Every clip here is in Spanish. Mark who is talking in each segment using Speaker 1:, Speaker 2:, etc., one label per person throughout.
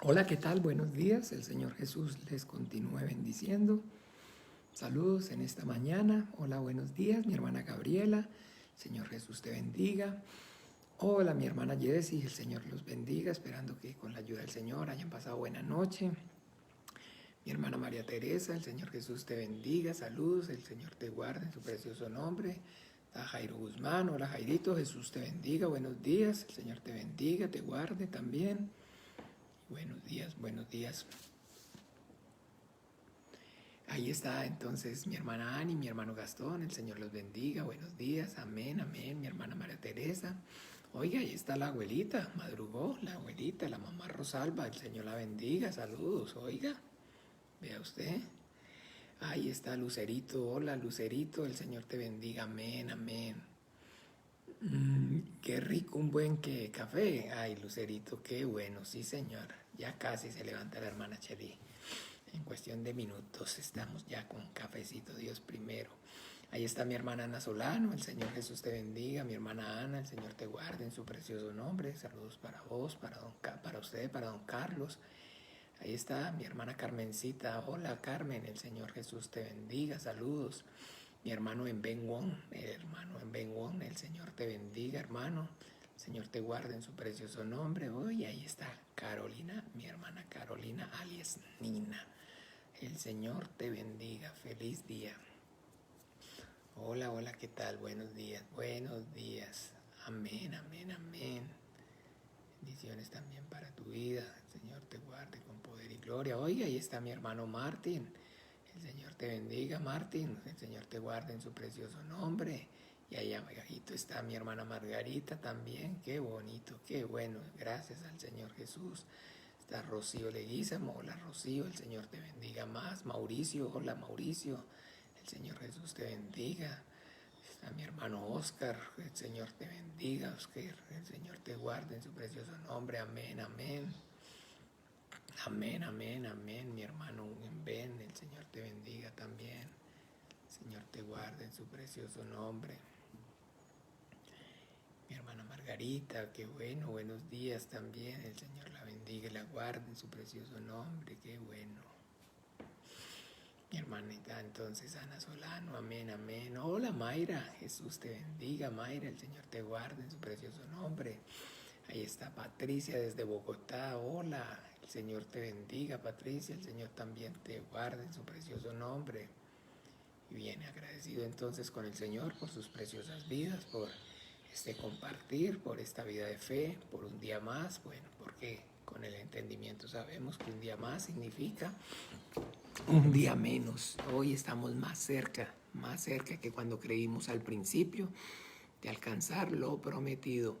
Speaker 1: Hola, ¿qué tal? Buenos días. El Señor Jesús les continúe bendiciendo. Saludos en esta mañana. Hola, buenos días, mi hermana Gabriela. El Señor Jesús te bendiga. Hola, mi hermana Jessie. El Señor los bendiga, esperando que con la ayuda del Señor hayan pasado buena noche. Mi hermana María Teresa, el Señor Jesús te bendiga. Saludos, el Señor te guarde en su precioso nombre. Está Jairo Guzmán. Hola, Jairito. Jesús te bendiga. Buenos días. El Señor te bendiga, te guarde también. Buenos días, buenos días. Ahí está entonces mi hermana Ani, mi hermano Gastón, el Señor los bendiga, buenos días, amén, amén, mi hermana María Teresa. Oiga, ahí está la abuelita, madrugó la abuelita, la mamá Rosalba, el Señor la bendiga, saludos, oiga, vea usted. Ahí está Lucerito, hola Lucerito, el Señor te bendiga, amén, amén. Qué rico un buen café. Ay, Lucerito, qué bueno, sí señor. Ya casi se levanta la hermana Chely. En cuestión de minutos estamos ya con cafecito, Dios primero. Ahí está mi hermana Ana Solano, el Señor Jesús te bendiga. Mi hermana Ana, el Señor te guarde en su precioso nombre. Saludos para vos, para usted, para don Carlos. Ahí está mi hermana Carmencita. Hola Carmen, el Señor Jesús te bendiga. Saludos. Mi hermano en Ben Wong, el Señor te bendiga, hermano. El Señor te guarde en su precioso nombre. Hoy ahí está Carolina, mi hermana Carolina, alias Nina. El Señor te bendiga. Feliz día. Hola, hola, ¿qué tal? Buenos días, buenos días. Amén, amén, amén. Bendiciones también para tu vida. El Señor te guarde con poder y gloria. Oiga, ahí está mi hermano Martín. El Señor te bendiga, Martín. El Señor te guarde en su precioso nombre. Y ahí abajito está mi hermana Margarita también. Qué bonito, qué bueno. Gracias al Señor Jesús. Está Rocío Leguízamo. Hola, Rocío. El Señor te bendiga más. Mauricio. Hola, Mauricio. El Señor Jesús te bendiga. Está mi hermano Oscar. El Señor te bendiga, Oscar. El Señor te guarde en su precioso nombre. Amén, amén. Amén, amén, amén. Mi hermano Ben, el Señor te bendiga también. El Señor te guarde en su precioso nombre. Mi hermana Margarita, qué bueno, buenos días también. El Señor la bendiga y la guarde en su precioso nombre, qué bueno. Mi hermanita entonces Ana Solano, amén, amén. Hola Mayra, Jesús te bendiga, Mayra, el Señor te guarde en su precioso nombre. Ahí está Patricia desde Bogotá, hola, el Señor te bendiga, Patricia, el Señor también te guarde en su precioso nombre. Y viene agradecido entonces con el Señor por sus preciosas vidas, por este compartir, por esta vida de fe, por un día más, bueno, porque con el entendimiento sabemos que un día más significa un día menos. Hoy estamos más cerca que cuando creímos al principio de alcanzar lo prometido.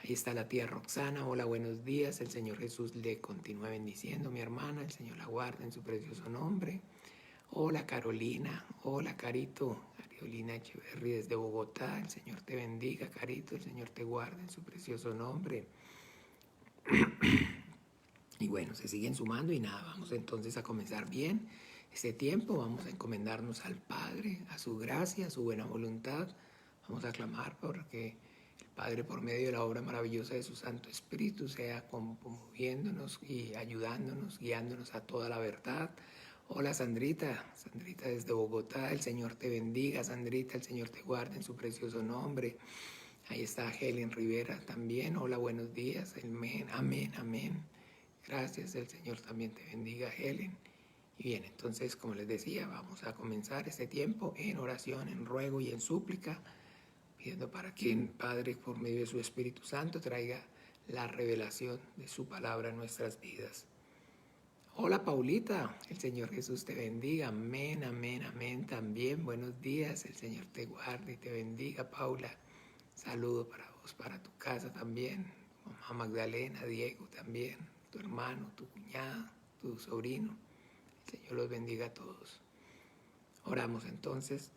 Speaker 1: Ahí está la tía Roxana. Hola, buenos días. El Señor Jesús le continúa bendiciendo, mi hermana. El Señor la guarda en su precioso nombre. Hola, Carolina. Hola, Carito. Carolina Echeverry desde Bogotá. El Señor te bendiga, Carito. El Señor te guarda en su precioso nombre. Y bueno, se siguen sumando y nada, vamos entonces a comenzar bien este tiempo. Vamos a encomendarnos al Padre, a su gracia, a su buena voluntad. Vamos a clamar porque el Padre, por medio de la obra maravillosa de su Santo Espíritu, sea conmoviéndonos y ayudándonos, guiándonos a toda la verdad. Hola Sandrita, Sandrita desde Bogotá, el Señor te bendiga, Sandrita, el Señor te guarde en su precioso nombre. Ahí está Helen Rivera también, hola, buenos días, amén, amén, amén. Gracias, el Señor también te bendiga, Helen. Y bien, entonces, como les decía, vamos a comenzar este tiempo en oración, en ruego y en súplica, pidiendo para que el Padre, por medio de su Espíritu Santo, traiga la revelación de su palabra en nuestras vidas. Hola, Paulita, el Señor Jesús te bendiga, amén, amén, amén. También, buenos días, el Señor te guarde y te bendiga, Paula. Saludo para vos, para tu casa también, mamá Magdalena, Diego también, tu hermano, tu cuñada, tu sobrino. El Señor los bendiga a todos. Oramos entonces.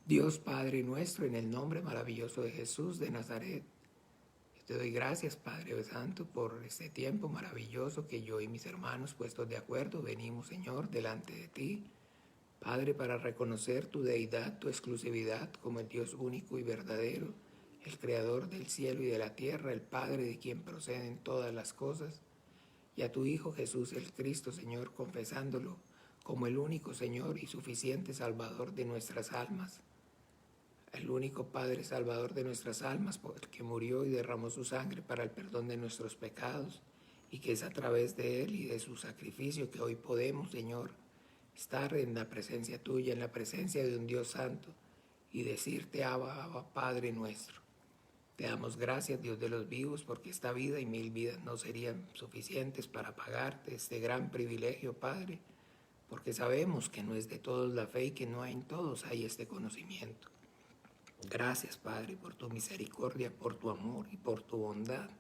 Speaker 1: Dios Padre nuestro, en el nombre maravilloso de Jesús de Nazaret, yo te doy gracias, Padre Santo, por este tiempo maravilloso que yo y mis hermanos, puestos de acuerdo, venimos, Señor, delante de ti, Padre, para reconocer tu deidad, tu exclusividad como el Dios único y verdadero, el Creador del cielo y de la tierra, el Padre de quien proceden todas las cosas. y a tu Hijo Jesús el Cristo, Señor, confesándolo como el único Señor y suficiente Salvador de nuestras almas, el único Padre Salvador de nuestras almas, por el que murió y derramó su sangre para el perdón de nuestros pecados, y que es a través de Él y de su sacrificio que hoy podemos, Señor, estar en la presencia tuya, en la presencia de un Dios santo, y decirte, Abba, Abba, Padre nuestro. Te damos gracias, Dios de los vivos, porque esta vida y 1000 vidas no serían suficientes para pagarte este gran privilegio, Padre, porque sabemos que no es de todos la fe y que no en todos hay este conocimiento. Gracias, Padre, por tu misericordia, por tu amor y por tu bondad.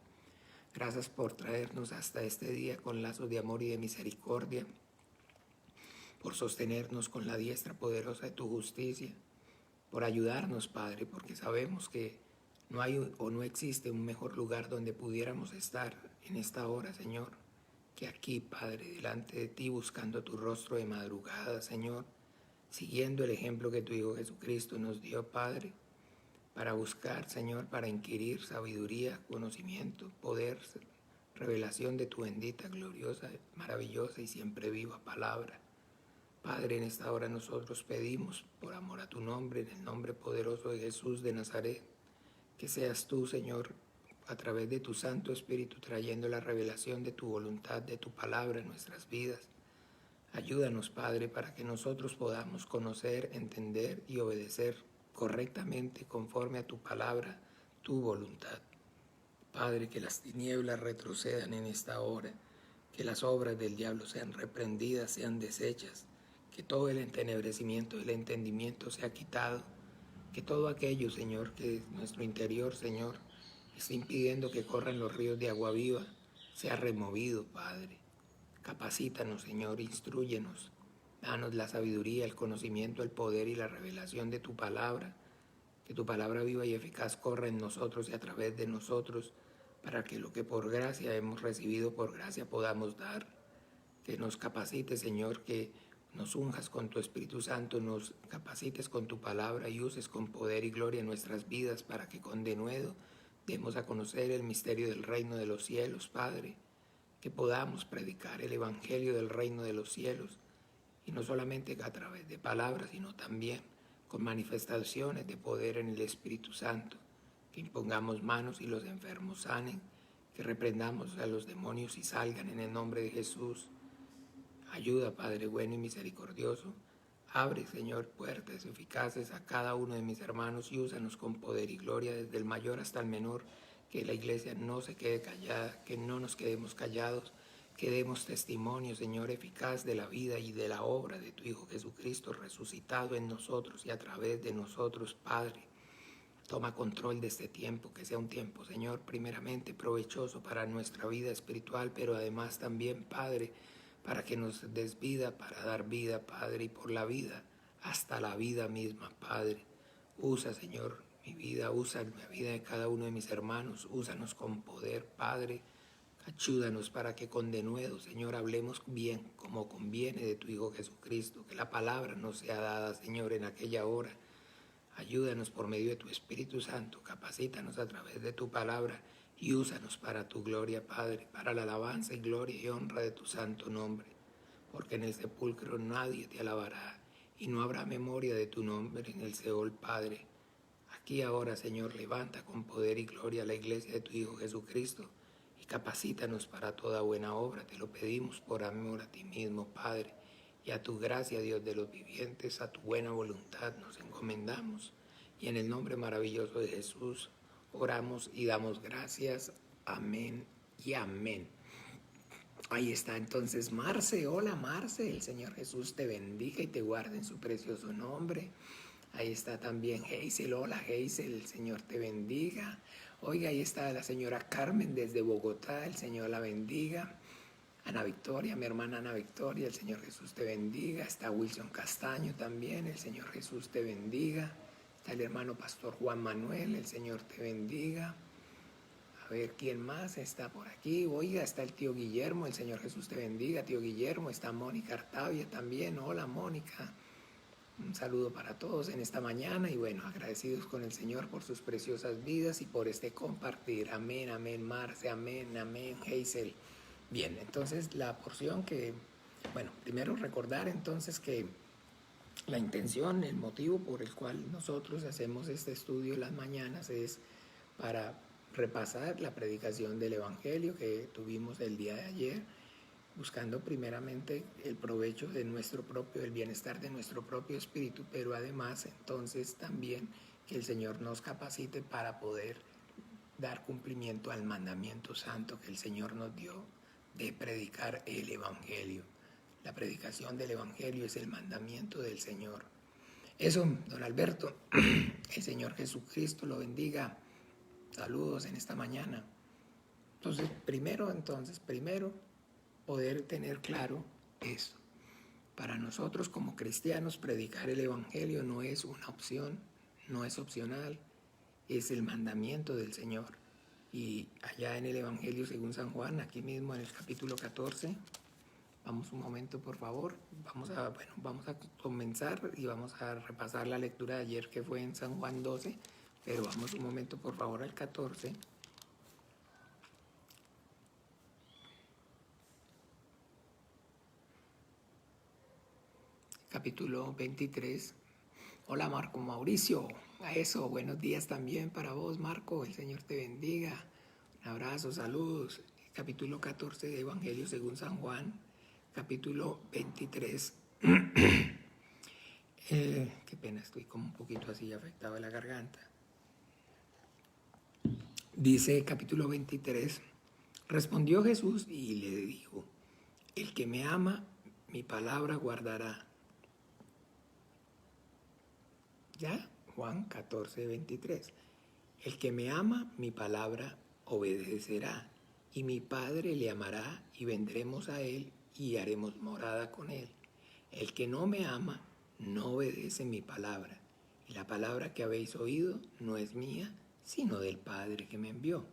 Speaker 1: Gracias por traernos hasta este día con lazos de amor y de misericordia, por sostenernos con la diestra poderosa de tu justicia, por ayudarnos, Padre, porque sabemos que no hay o no existe un mejor lugar donde pudiéramos estar en esta hora, Señor, que aquí, Padre, delante de ti, buscando tu rostro de madrugada, Señor, siguiendo el ejemplo que tu Hijo Jesucristo nos dio, Padre, para buscar, Señor, para inquirir sabiduría, conocimiento, poder, revelación de tu bendita, gloriosa, maravillosa y siempre viva palabra. Padre, en esta hora nosotros pedimos, por amor a tu nombre, en el nombre poderoso de Jesús de Nazaret, que seas tú, Señor, a través de tu Santo Espíritu, trayendo la revelación de tu voluntad, de tu palabra en nuestras vidas. Ayúdanos, Padre, para que nosotros podamos conocer, entender y obedecer correctamente conforme a tu palabra, tu voluntad. Padre, que las tinieblas retrocedan en esta hora, que las obras del diablo sean reprendidas, sean deshechas, que todo el entenebrecimiento del entendimiento sea quitado, que todo aquello, Señor, que nuestro interior, Señor, está impidiendo que corran los ríos de agua viva, sea removido, Padre. Capacítanos, Señor, instrúyenos, danos la sabiduría, el conocimiento, el poder y la revelación de tu palabra, que tu palabra viva y eficaz corra en nosotros y a través de nosotros, para que lo que por gracia hemos recibido, por gracia podamos dar. Que nos capacites, Señor, que nos unjas con tu Espíritu Santo, nos capacites con tu palabra y uses con poder y gloria nuestras vidas para que con denuedo demos a conocer el misterio del reino de los cielos, Padre, que podamos predicar el evangelio del reino de los cielos, y no solamente a través de palabras, sino también con manifestaciones de poder en el Espíritu Santo, que impongamos manos y los enfermos sanen, que reprendamos a los demonios y salgan en el nombre de Jesús. Ayuda, Padre bueno y misericordioso. Abre, Señor, puertas eficaces a cada uno de mis hermanos y úsanos con poder y gloria desde el mayor hasta el menor, que la iglesia no se quede callada, que no nos quedemos callados, que demos testimonio, Señor, eficaz de la vida y de la obra de tu Hijo Jesucristo resucitado en nosotros y a través de nosotros, Padre. Toma control de este tiempo, que sea un tiempo, Señor, primeramente provechoso para nuestra vida espiritual, pero además también, Padre, para que nos des vida, para dar vida, Padre, y por la vida, hasta la vida misma, Padre. Usa, Señor, mi vida, usa la vida de cada uno de mis hermanos, úsanos con poder, Padre. Ayúdanos para que con denuedo, Señor, hablemos bien, como conviene de tu Hijo Jesucristo, que la palabra nos sea dada, Señor, en aquella hora. Ayúdanos por medio de tu Espíritu Santo, capacítanos a través de tu palabra y úsanos para tu gloria, Padre, para la alabanza y gloria y honra de tu santo nombre, porque en el sepulcro nadie te alabará y no habrá memoria de tu nombre en el Seol, Padre. Aquí ahora, Señor, levanta con poder y gloria a la iglesia de tu Hijo Jesucristo y capacítanos para toda buena obra, te lo pedimos por amor a ti mismo, Padre. Y a tu gracia, Dios de los vivientes, a tu buena voluntad nos encomendamos. Y en el nombre maravilloso de Jesús oramos y damos gracias. Amén y amén. Ahí está entonces Marce. Hola Marce, el Señor Jesús te bendiga y te guarde en su precioso nombre. Ahí está también Hazel. Hola Hazel, el Señor te bendiga. Oiga, ahí está la señora Carmen desde Bogotá, el Señor la bendiga. Ana Victoria, mi hermana Ana Victoria, el Señor Jesús te bendiga. Está Wilson Castaño también, el Señor Jesús te bendiga. Está el hermano Pastor Juan Manuel, el Señor te bendiga. A ver, ¿quién más está por aquí? Oiga, está el tío Guillermo, el Señor Jesús te bendiga, tío Guillermo. Está Mónica Artavia también. Hola Mónica. Un saludo para todos en esta mañana y bueno, agradecidos con el Señor por sus preciosas vidas y por este compartir. Amén, amén, Marce, amén, amén, Hazel. Bien, entonces la porción que, bueno, primero recordar entonces que la intención, el motivo por el cual nosotros hacemos este estudio las mañanas es para repasar la predicación del Evangelio que tuvimos el día de ayer, buscando primeramente el provecho de nuestro propio, el bienestar de nuestro propio espíritu, pero además entonces también que el Señor nos capacite para poder dar cumplimiento al mandamiento santo que el Señor nos dio de predicar el Evangelio. La predicación del Evangelio es el mandamiento del Señor. Eso, don Alberto, el Señor Jesucristo lo bendiga. Saludos en esta mañana. Entonces, primero, poder tener claro esto. Para nosotros como cristianos, predicar el Evangelio no es una opción, no es opcional, es el mandamiento del Señor. Y allá en el Evangelio según San Juan, aquí mismo en el capítulo 14, vamos un momento por favor, vamos a comenzar y vamos a repasar la lectura de ayer que fue en San Juan 12, pero vamos un momento por favor al 14. Capítulo 23. Hola Marco Mauricio, a eso, buenos días también para vos Marco, el Señor te bendiga. Un abrazo, saludos. Capítulo 14 de Evangelio según San Juan, capítulo 23. Qué pena, estoy como un poquito así afectado de la garganta. Dice capítulo 23, respondió Jesús y le dijo, el que me ama, mi palabra guardará. ¿Ya? Juan 14, 23. El que me ama, mi palabra obedecerá, y mi Padre le amará, y vendremos a él, y haremos morada con él. El que no me ama, no obedece mi palabra, y la palabra que habéis oído no es mía, sino del Padre que me envió.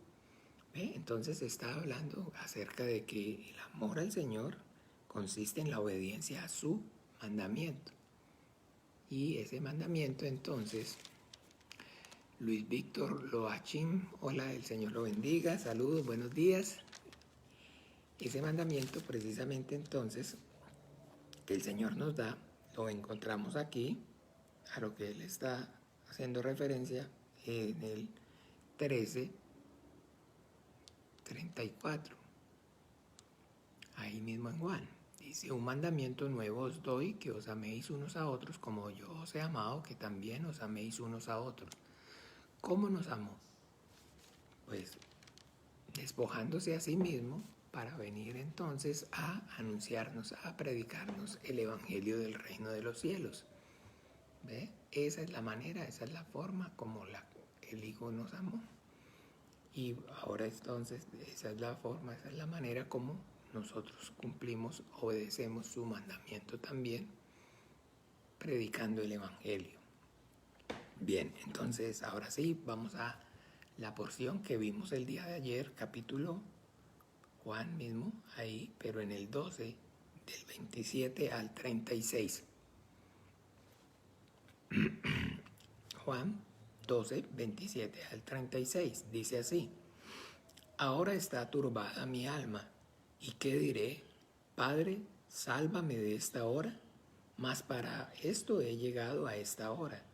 Speaker 1: ¿Ve? Entonces está hablando acerca de que el amor al Señor consiste en la obediencia a su mandamiento. Y ese mandamiento entonces, Luis Víctor Loachim, hola, el Señor lo bendiga, saludos, buenos días. Ese mandamiento precisamente entonces que el Señor nos da, lo encontramos aquí, a lo que Él está haciendo referencia en el 13:34, ahí mismo en Juan. Dice, un mandamiento nuevo os doy, que os améis unos a otros, como yo os he amado, que también os améis unos a otros. ¿Cómo nos amó? Pues despojándose a sí mismo para venir entonces a anunciarnos, a predicarnos el Evangelio del reino de los cielos. ¿Ve? Esa es la manera, esa es la forma como el Hijo nos amó. Y ahora entonces esa es la forma, esa es la manera como nosotros cumplimos, obedecemos su mandamiento también, predicando el Evangelio. Bien, entonces ahora sí, vamos a la porción que vimos el día de ayer, capítulo Juan mismo, ahí, pero en el 12, del 27 al 36. Juan 12, 27 al 36, dice así, ahora está turbada mi alma, ¿y qué diré? Padre, sálvame de esta hora, mas para esto he llegado a esta hora.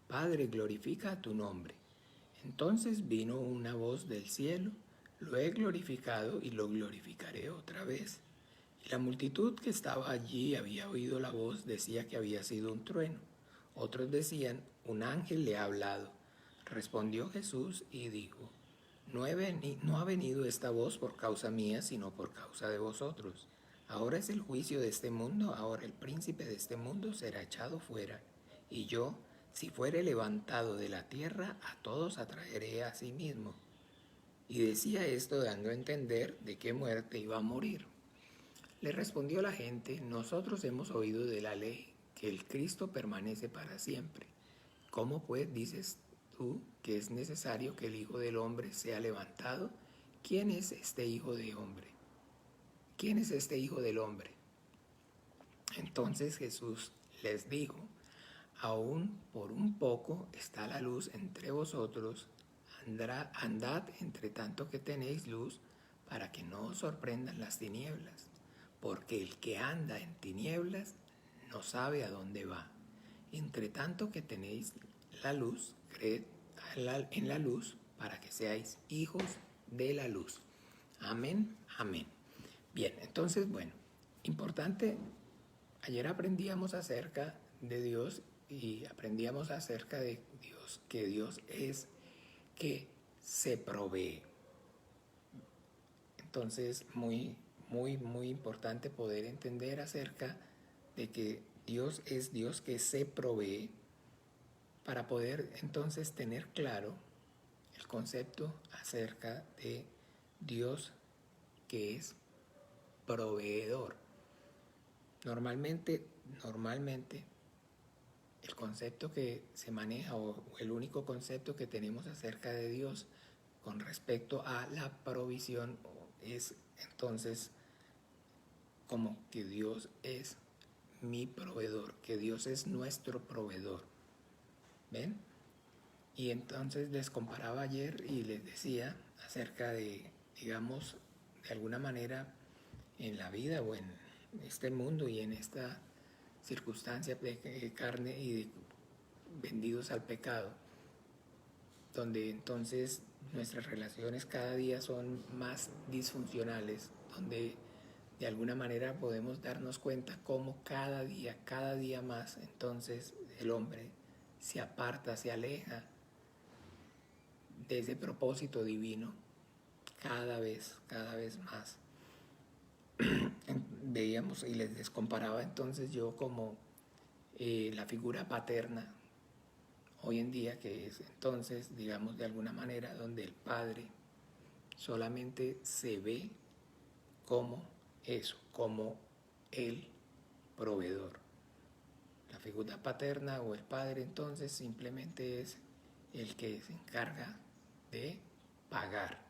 Speaker 1: Padre, glorifica tu nombre. Entonces vino una voz del cielo, lo he glorificado y lo glorificaré otra vez. Y la multitud que estaba allí había oído la voz, decía que había sido un trueno. Otros decían, un ángel le ha hablado. Respondió Jesús y dijo, no ha venido esta voz por causa mía, sino por causa de vosotros. Ahora es el juicio de este mundo, ahora el príncipe de este mundo será echado fuera. Y yo, si fuere levantado de la tierra, a todos atraeré a sí mismo. Y decía esto dando a entender de qué muerte iba a morir. Le respondió la gente, nosotros hemos oído de la ley que el Cristo permanece para siempre. ¿Cómo pues dices tú que es necesario que el Hijo del Hombre sea levantado? ¿Quién es este Hijo del Hombre? ¿Quién es este Hijo del Hombre? Entonces Jesús les dijo, aún por un poco está la luz entre vosotros, andad entre tanto que tenéis luz, para que no os sorprendan las tinieblas, porque el que anda en tinieblas no sabe a dónde va. Entre tanto que tenéis la luz, creed en la luz para que seáis hijos de la luz. Amén, amén. Bien, entonces, bueno, importante, ayer aprendíamos acerca de Dios y aprendíamos acerca de Dios, que Dios es que se provee. Entonces, muy importante poder entender acerca de que Dios es Dios que se provee, para poder entonces tener claro el concepto acerca de Dios que es proveedor. Normalmente, el concepto que se maneja o el único concepto que tenemos acerca de Dios con respecto a la provisión es entonces como que Dios es mi proveedor, que Dios es nuestro proveedor. ¿Ven? Y entonces les comparaba ayer y les decía acerca de, digamos, de alguna manera en la vida o en este mundo y en esta circunstancia de carne y de vendidos al pecado, donde entonces nuestras relaciones cada día son más disfuncionales, donde de alguna manera podemos darnos cuenta cómo cada día más, entonces el hombre se aparta, se aleja de ese propósito divino cada vez más. Veíamos y les comparaba entonces yo como la figura paterna hoy en día, que es entonces, digamos, de alguna manera donde el padre solamente se ve como eso, como el proveedor. La figura paterna o el padre entonces simplemente es el que se encarga de pagar.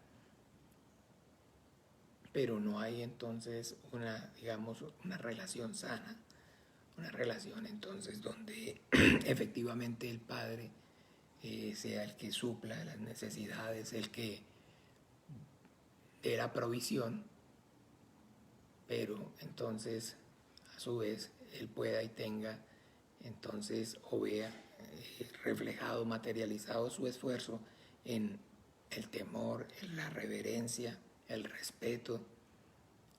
Speaker 1: Pero no hay entonces una relación sana, una relación entonces donde efectivamente el padre sea el que supla las necesidades, el que dé la provisión, pero entonces a su vez él pueda y tenga entonces o vea reflejado, materializado su esfuerzo en el temor, en la reverencia, el respeto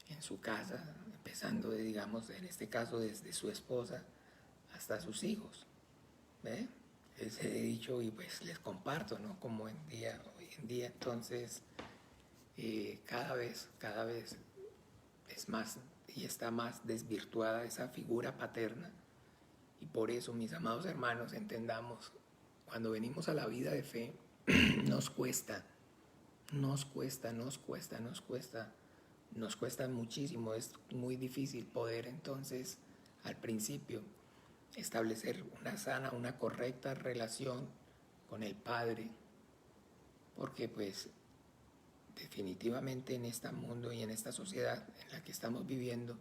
Speaker 1: en su casa, empezando digamos en este caso desde su esposa hasta sus hijos. ¿Ve? Les he dicho y pues les comparto, ¿no? Como hoy en día entonces cada vez es más y está más desvirtuada esa figura paterna. Y por eso, mis amados hermanos, entendamos, cuando venimos a la vida de fe, nos cuesta muchísimo, es muy difícil poder entonces al principio establecer una sana, una correcta relación con el Padre, porque pues definitivamente en este mundo y en esta sociedad en la que estamos viviendo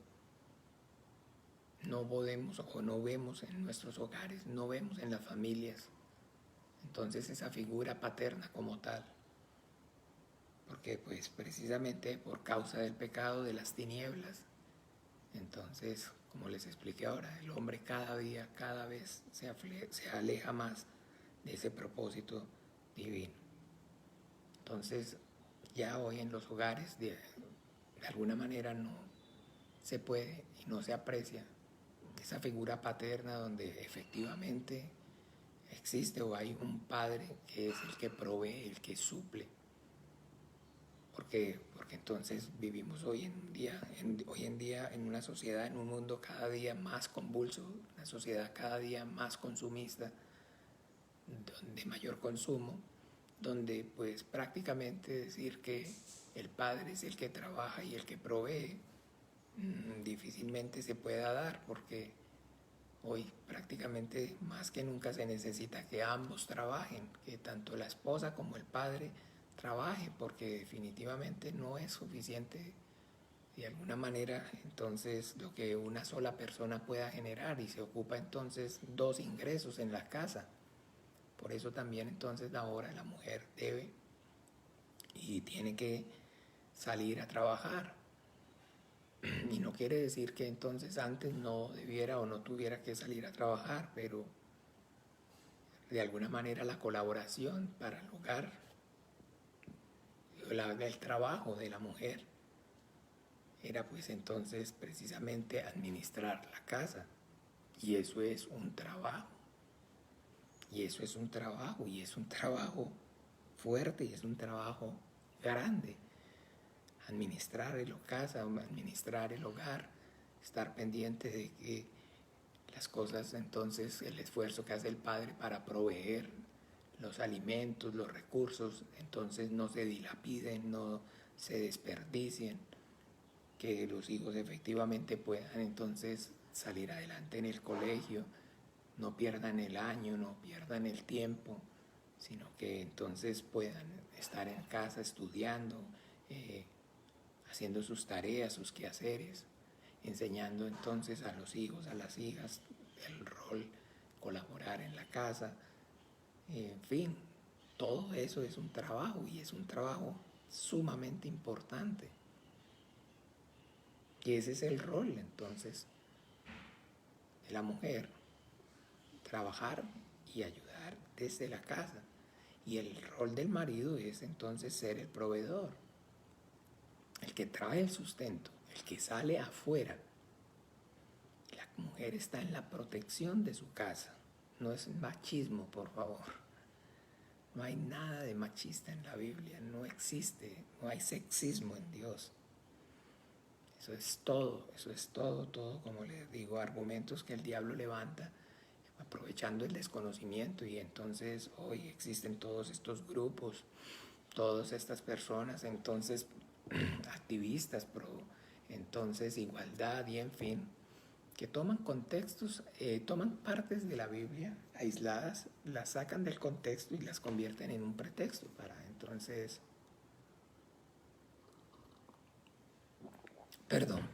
Speaker 1: no podemos o no vemos en nuestros hogares, no vemos en las familias entonces esa figura paterna como tal, porque pues precisamente por causa del pecado de las tinieblas, entonces como les expliqué ahora, el hombre cada vez se aleja más de ese propósito divino. Entonces ya hoy en los hogares de alguna manera no se puede y no se aprecia esa figura paterna donde efectivamente existe o hay un padre que es el que provee, el que suple. Porque entonces vivimos hoy en día en una sociedad, en un mundo cada día más convulso, una sociedad cada día más consumista, de mayor consumo, donde pues prácticamente decir que el padre es el que trabaja y el que provee difícilmente se pueda dar, porque hoy prácticamente más que nunca se necesita que ambos trabajen, que tanto la esposa como el padre trabaje, porque definitivamente no es suficiente de alguna manera entonces lo que una sola persona pueda generar, y se ocupa entonces dos ingresos en la casa. Por eso también entonces ahora la mujer debe y tiene que salir a trabajar. Y no quiere decir que entonces antes no debiera o no tuviera que salir a trabajar, pero de alguna manera la colaboración para el hogar, el trabajo de la mujer, era pues entonces precisamente administrar la casa. Y eso es un trabajo. Y eso es un trabajo, y es un trabajo fuerte, y es un trabajo grande. Administrar la casa, administrar el hogar, estar pendiente de que las cosas, entonces el esfuerzo que hace el padre para proveer los alimentos, los recursos, entonces no se dilapiden, no se desperdicien, que los hijos efectivamente puedan entonces salir adelante en el colegio, no pierdan el año, no pierdan el tiempo, sino que entonces puedan estar en casa estudiando, haciendo sus tareas, sus quehaceres, enseñando entonces a los hijos, a las hijas el rol, colaborar en la casa, en fin, todo eso es un trabajo y es un trabajo sumamente importante. Y ese es el rol entonces de la mujer, trabajar y ayudar desde la casa. Y el rol del marido es entonces ser el proveedor, el que trae el sustento, el que sale afuera. La mujer está en la protección de su casa. No es machismo, por favor. No hay nada de machista en la Biblia, no existe, no hay sexismo en Dios. Eso es todo, como les digo, argumentos que el diablo levanta aprovechando el desconocimiento, y entonces hoy existen todos estos grupos, todas estas personas, entonces activistas pro, entonces igualdad y en fin, que toman contextos, toman partes de la Biblia aisladas, las sacan del contexto y las convierten en un pretexto para entonces,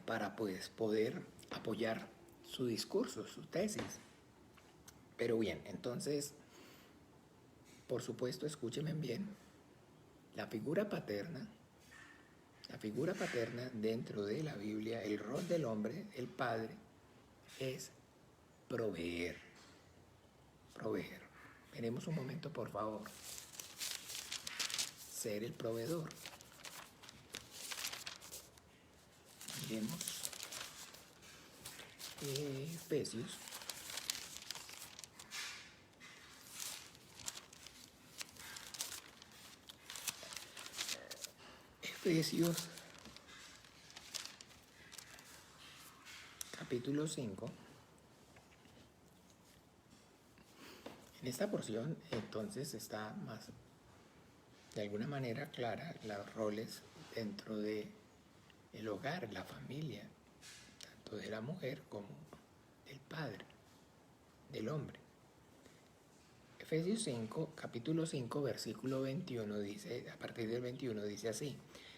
Speaker 1: para pues poder apoyar su discurso, su tesis. Pero bien, entonces, por supuesto, escúchenme bien, la figura paterna dentro de la Biblia, el rol del hombre, el padre, es proveer. Veremos un momento, por favor. Ser el proveedor. Miremos Efesios. Capítulo 5. En esta porción entonces está más, de alguna manera clara, los roles dentro de el hogar, la familia, tanto de la mujer como del padre, del hombre. Efesios 5, capítulo 5, versículo 21 dice, a partir del 21 dice así: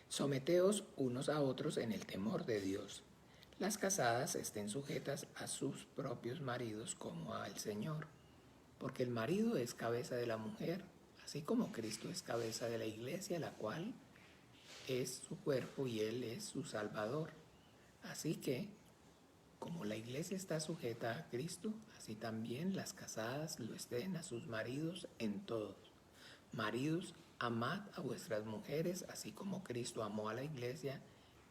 Speaker 1: someteos unos a otros en el temor de Dios. Las casadas estén sujetas a sus propios maridos como al Señor, porque el marido es cabeza de la mujer, así como Cristo es cabeza de la iglesia, la cual es su cuerpo y Él es su Salvador. Así que, como la iglesia está sujeta a Cristo, así también las casadas lo estén a sus maridos en todos. Maridos, amad a vuestras mujeres, así como Cristo amó a la iglesia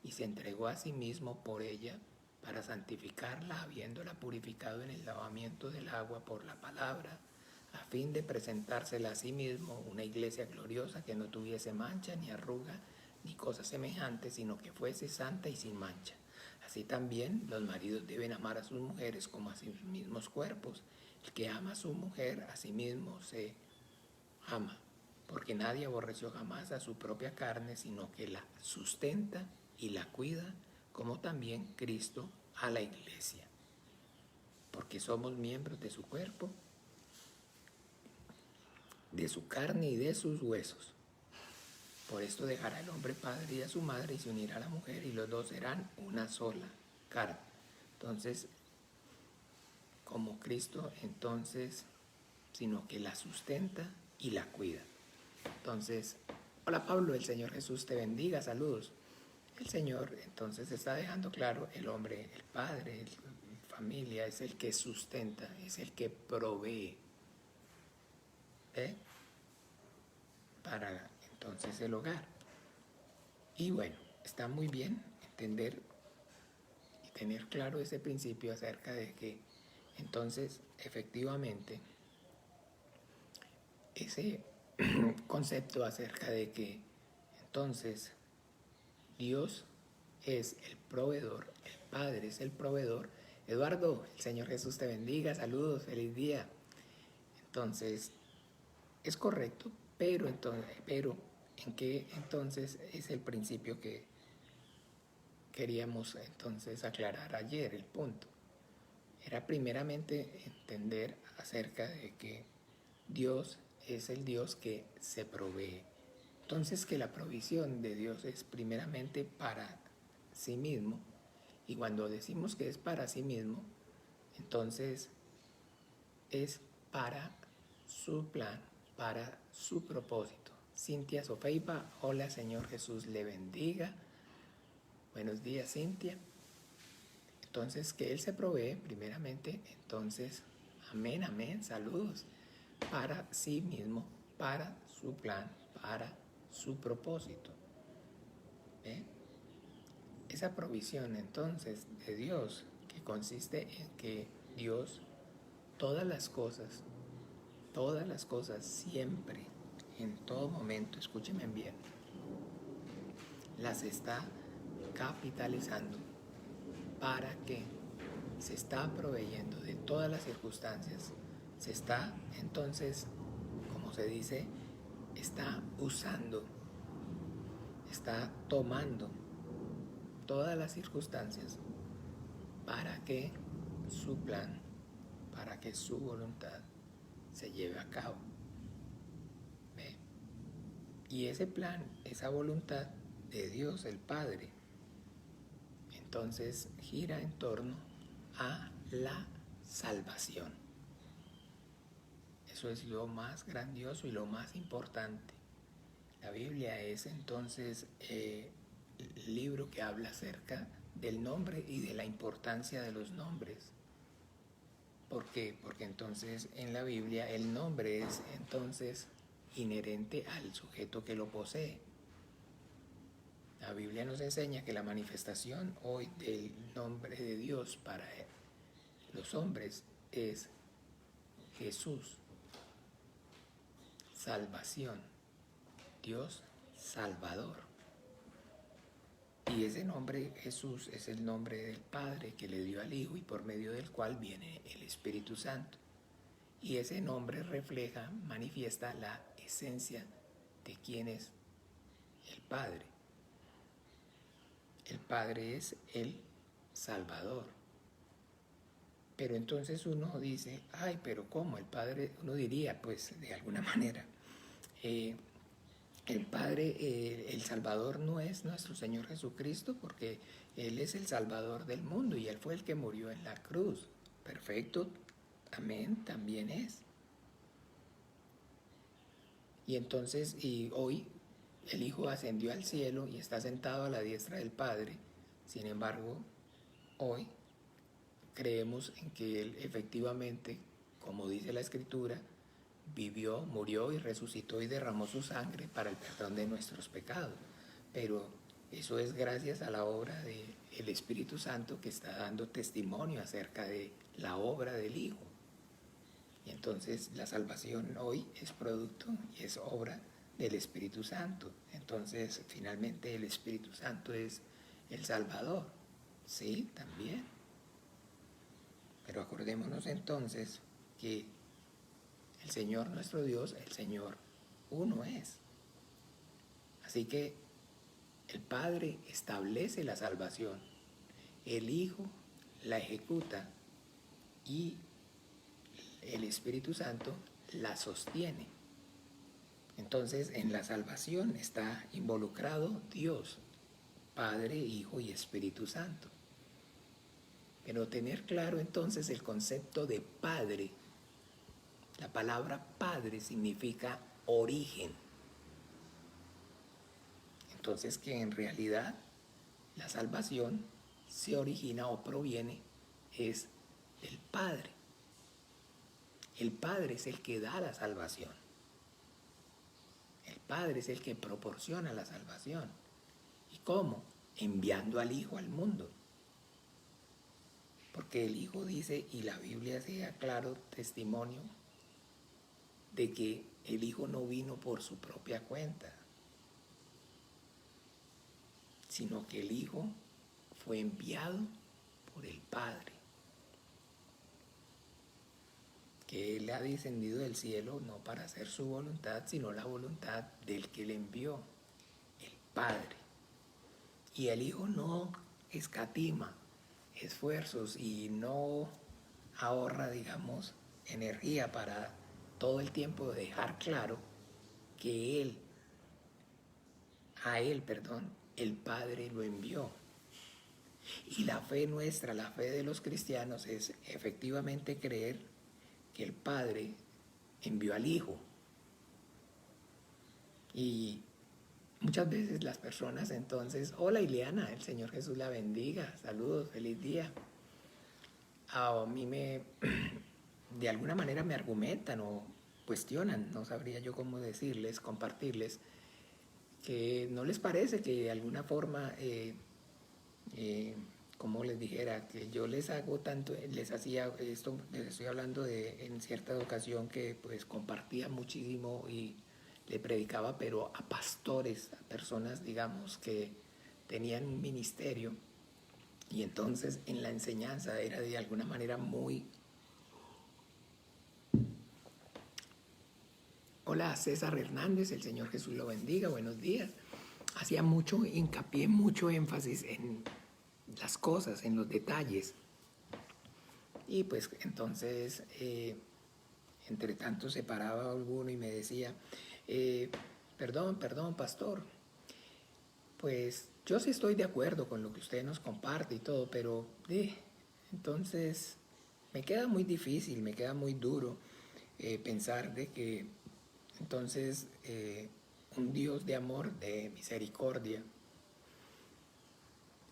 Speaker 1: y se entregó a sí mismo por ella, para santificarla, habiéndola purificado en el lavamiento del agua por la palabra, a fin de presentársela a sí mismo una iglesia gloriosa, que no tuviese mancha, ni arruga, ni cosa semejante, sino que fuese santa y sin mancha. Así también los maridos deben amar a sus mujeres como a sus mismos cuerpos. El que ama a su mujer, a sí mismo se ama, porque nadie aborreció jamás a su propia carne, sino que la sustenta y la cuida, como también Cristo a la iglesia, porque somos miembros de su cuerpo, de su carne y de sus huesos. Por esto dejará el hombre padre y a su madre, y se unirá a la mujer, y los dos serán una sola carne. Entonces, como Cristo, entonces, sino que la sustenta y la cuida. Entonces, hola Pablo, el Señor Jesús te bendiga, saludos. el Señor entonces está dejando claro, el hombre, el padre, la familia es el que sustenta, es el que provee, ¿eh? Para entonces el hogar. Y bueno, está muy bien entender y tener claro ese principio acerca de que entonces efectivamente ese concepto acerca de que entonces Dios es el proveedor, el Padre es el proveedor. Eduardo, el Señor Jesús te bendiga, saludos, feliz día. Entonces, es correcto, pero ¿en qué entonces es el principio que queríamos entonces aclarar ayer? El punto era primeramente entender acerca de que Dios es el Dios que se provee. Entonces que la provisión de Dios es primeramente para sí mismo, y cuando decimos que es para sí mismo, entonces es para su plan, para su propósito. Cintia Sofeipa, hola, Señor Jesús le bendiga. Buenos días, Cintia. Entonces que Él se provee primeramente, entonces amén, amén, saludos, para sí mismo, para su plan, para su propósito. ¿Eh? Esa provisión entonces de Dios, que consiste en que Dios todas las cosas siempre, en todo momento, escúchenme bien, las está capitalizando para que se está proveyendo de todas las circunstancias, se está entonces, como se dice, está usando, está tomando todas las circunstancias para que su plan, para que su voluntad se lleve a cabo. ¿Ve? Y ese plan, esa voluntad de Dios el Padre, entonces gira en torno a la salvación. Eso es lo más grandioso y lo más importante. La Biblia es entonces el libro que habla acerca del nombre y de la importancia de los nombres. ¿Por qué? Porque entonces en la Biblia el nombre es entonces inherente al sujeto que lo posee. La Biblia nos enseña que la manifestación hoy del nombre de Dios para los hombres es Jesús, salvación, Dios Salvador. Y ese nombre Jesús es el nombre del Padre que le dio al Hijo y por medio del cual viene el Espíritu Santo. Y ese nombre refleja, manifiesta la esencia de quién es el Padre. El Padre es el Salvador. Pero entonces uno dice, ay, pero ¿cómo? El Padre, uno diría, pues de alguna manera, el Padre, el Salvador no es nuestro Señor Jesucristo porque Él es el Salvador del mundo y Él fue el que murió en la cruz. Perfecto, amén, también es. Y entonces, y hoy el Hijo ascendió al cielo y está sentado a la diestra del Padre. Sin embargo, hoy creemos en que Él efectivamente, como dice la Escritura, vivió, murió y resucitó y derramó su sangre para el perdón de nuestros pecados. Pero eso es gracias a la obra del Espíritu Santo que está dando testimonio acerca de la obra del Hijo. Y entonces la salvación hoy es producto y es obra del Espíritu Santo. Entonces finalmente el Espíritu Santo es el Salvador. Sí, también. Pero acordémonos entonces que el Señor nuestro Dios, el Señor uno es. Así que el Padre establece la salvación, el Hijo la ejecuta y el Espíritu Santo la sostiene. Entonces en la salvación está involucrado Dios, Padre, Hijo y Espíritu Santo. Pero tener claro entonces el concepto de Padre. La palabra Padre significa origen. Entonces que en realidad La salvación se origina o proviene es del Padre. El Padre es el que da la salvación. El Padre es el que proporciona la salvación. ¿Y cómo? Enviando al Hijo al mundo. Porque el Hijo dice, y la Biblia se da claro testimonio, de que el Hijo no vino por su propia cuenta, sino que el Hijo fue enviado por el Padre, que Él ha descendido del cielo no para hacer su voluntad, sino la voluntad del que le envió, el Padre. Y el Hijo no escatima esfuerzos y no ahorra, digamos, energía para todo el tiempo dejar claro que el Padre lo envió. Y la fe nuestra, la fe de los cristianos es efectivamente creer que el Padre envió al Hijo. Y muchas veces las personas entonces, hola Ileana, el Señor Jesús la bendiga, saludos, feliz día. A mí de alguna manera me argumentan o cuestionan, no sabría yo cómo decirles, compartirles, que no les parece que de alguna forma, como les dijera, que yo les hago tanto, les hacía esto, les estoy hablando de en cierta ocasión que pues compartía muchísimo y le predicaba, pero a pastores, a personas, digamos, que tenían un ministerio, y entonces en la enseñanza era de alguna manera muy... Hola César Hernández, el Señor Jesús lo bendiga, buenos días. Hacía mucho hincapié, mucho énfasis en las cosas, en los detalles. Y pues entonces, entre tanto se paraba alguno y me decía, perdón, pastor, pues yo sí estoy de acuerdo con lo que usted nos comparte y todo, pero entonces me queda muy difícil, me queda muy duro pensar de que entonces un Dios de amor, de misericordia,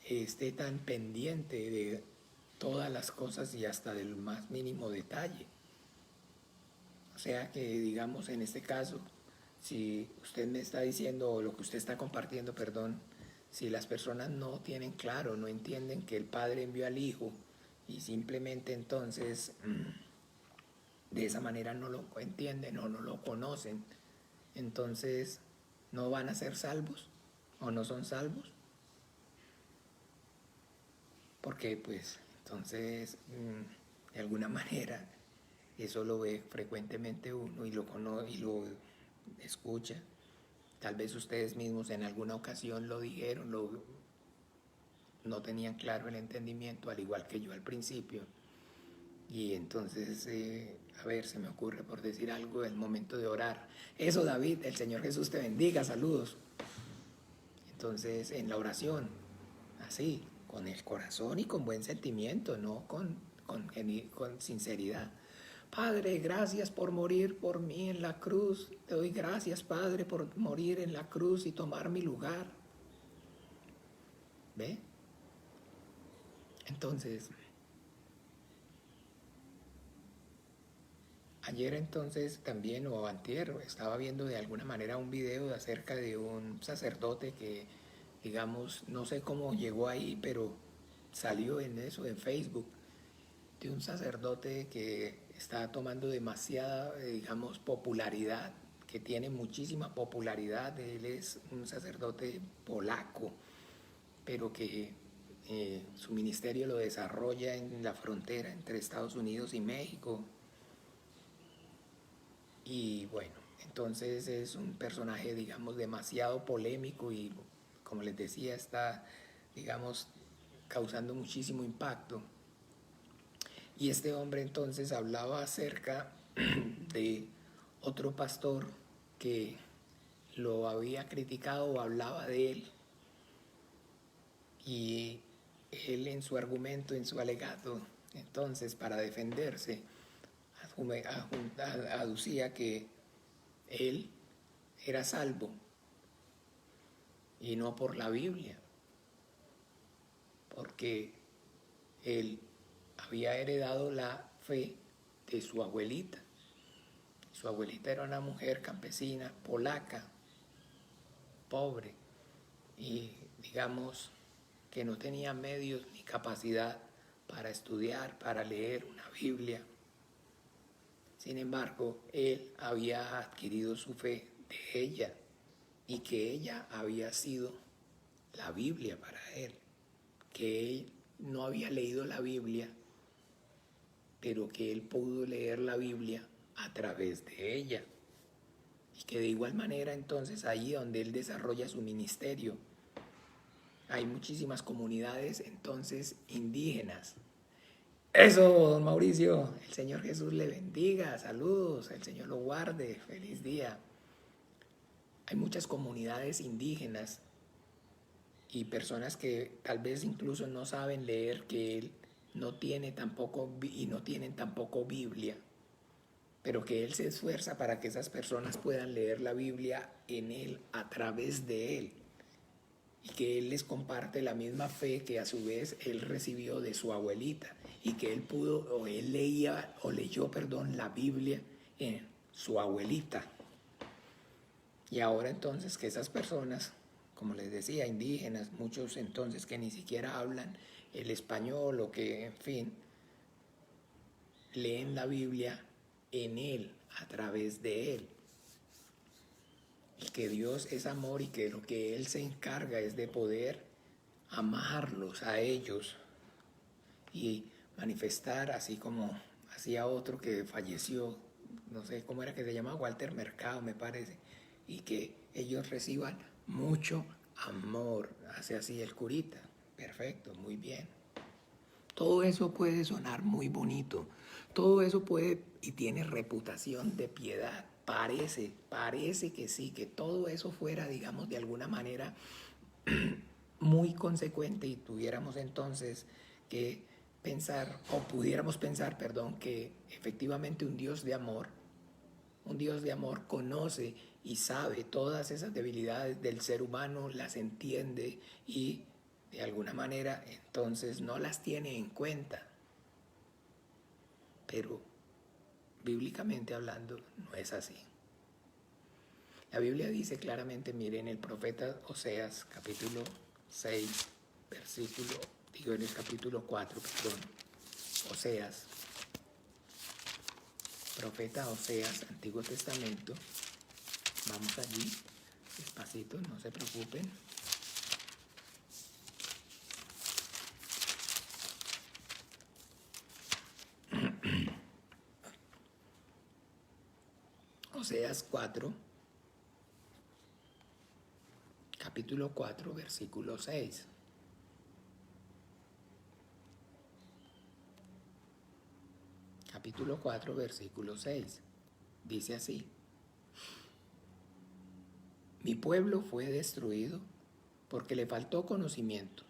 Speaker 1: esté tan pendiente de todas las cosas y hasta del más mínimo detalle. O sea que, digamos, en este caso, si usted me está diciendo, o lo que usted está compartiendo, perdón, si las personas no tienen claro, no entienden que el Padre envió al Hijo y simplemente entonces de esa manera no lo entienden o no lo conocen, entonces no van a ser salvos o no son salvos. Porque pues entonces de alguna manera eso lo ve frecuentemente uno y lo conoce y lo escucha. Tal vez ustedes mismos en alguna ocasión lo dijeron, no tenían claro el entendimiento, al igual que yo al principio. Y entonces, a ver, se me ocurre por decir algo, el momento de orar. Eso, David, el Señor Jesús te bendiga, saludos. Entonces, en la oración, así, con el corazón y con buen sentimiento, no con sinceridad. Padre, gracias por morir por mí en la cruz. Te doy gracias, Padre, por morir en la cruz y tomar mi lugar. ¿Ve? Entonces, ayer entonces también, o antier, estaba viendo de alguna manera un video acerca de un sacerdote que, digamos, no sé cómo llegó ahí, pero salió en eso, en Facebook, de un sacerdote que está tomando demasiada, digamos, popularidad, que tiene muchísima popularidad. Él es un sacerdote polaco, pero que su ministerio lo desarrolla en la frontera entre Estados Unidos y México. Y bueno, entonces es un personaje, digamos, demasiado polémico y, como les decía, está, digamos, causando muchísimo impacto. Y este hombre entonces hablaba acerca de otro pastor que lo había criticado o hablaba de él. Y él en su argumento, en su alegato, entonces para defenderse, aducía que él era salvo y no por la Biblia. porque él había heredado la fe de su abuelita. Su abuelita era una mujer campesina, polaca, pobre, y digamos que no tenía medios ni capacidad para estudiar, para leer una Biblia. Sin embargo, él había adquirido su fe de ella y que ella había sido la Biblia para él, que él no había leído la Biblia, pero que él pudo leer la Biblia a través de ella. Y que de igual manera entonces ahí donde él desarrolla su ministerio, hay muchísimas comunidades entonces indígenas. Eso, don Mauricio, el Señor Jesús le bendiga, saludos, el Señor lo guarde, feliz día. Hay muchas comunidades indígenas y personas que tal vez incluso no saben leer, que él no tiene tampoco y no tienen tampoco Biblia, pero que él se esfuerza para que esas personas puedan leer la Biblia en él, a través de él, y que él les comparte la misma fe que a su vez él recibió de su abuelita, y que él pudo, o él leyó, la Biblia en su abuelita. Y ahora entonces que esas personas, como les decía, indígenas, muchos entonces que ni siquiera hablan el español o que, en fin, leen la Biblia en él, a través de él. Y que Dios es amor y que lo que él se encarga es de poder amarlos a ellos y manifestar, así como hacía otro que falleció, no sé cómo era que se llamaba, Walter Mercado me parece, y que ellos reciban mucho amor. Hace así el curita. Perfecto, muy bien. Todo eso puede sonar muy bonito. Todo eso puede y tiene reputación de piedad. Parece que sí, que todo eso fuera, digamos, de alguna manera muy consecuente y tuviéramos entonces que pensar, o pudiéramos pensar, que efectivamente un Dios de amor conoce y sabe todas esas debilidades del ser humano, las entiende y de alguna manera entonces no las tiene en cuenta. Pero bíblicamente hablando no es así. La Biblia dice claramente, miren, el profeta Oseas, capítulo 6, en el capítulo 4, Oseas, profeta Oseas, Antiguo Testamento. Vamos allí, despacito, no se preocupen. Oseas 4, capítulo 4, versículo 6. Capítulo 4, versículo 6. Dice así: Mi pueblo fue destruido porque le faltó conocimiento,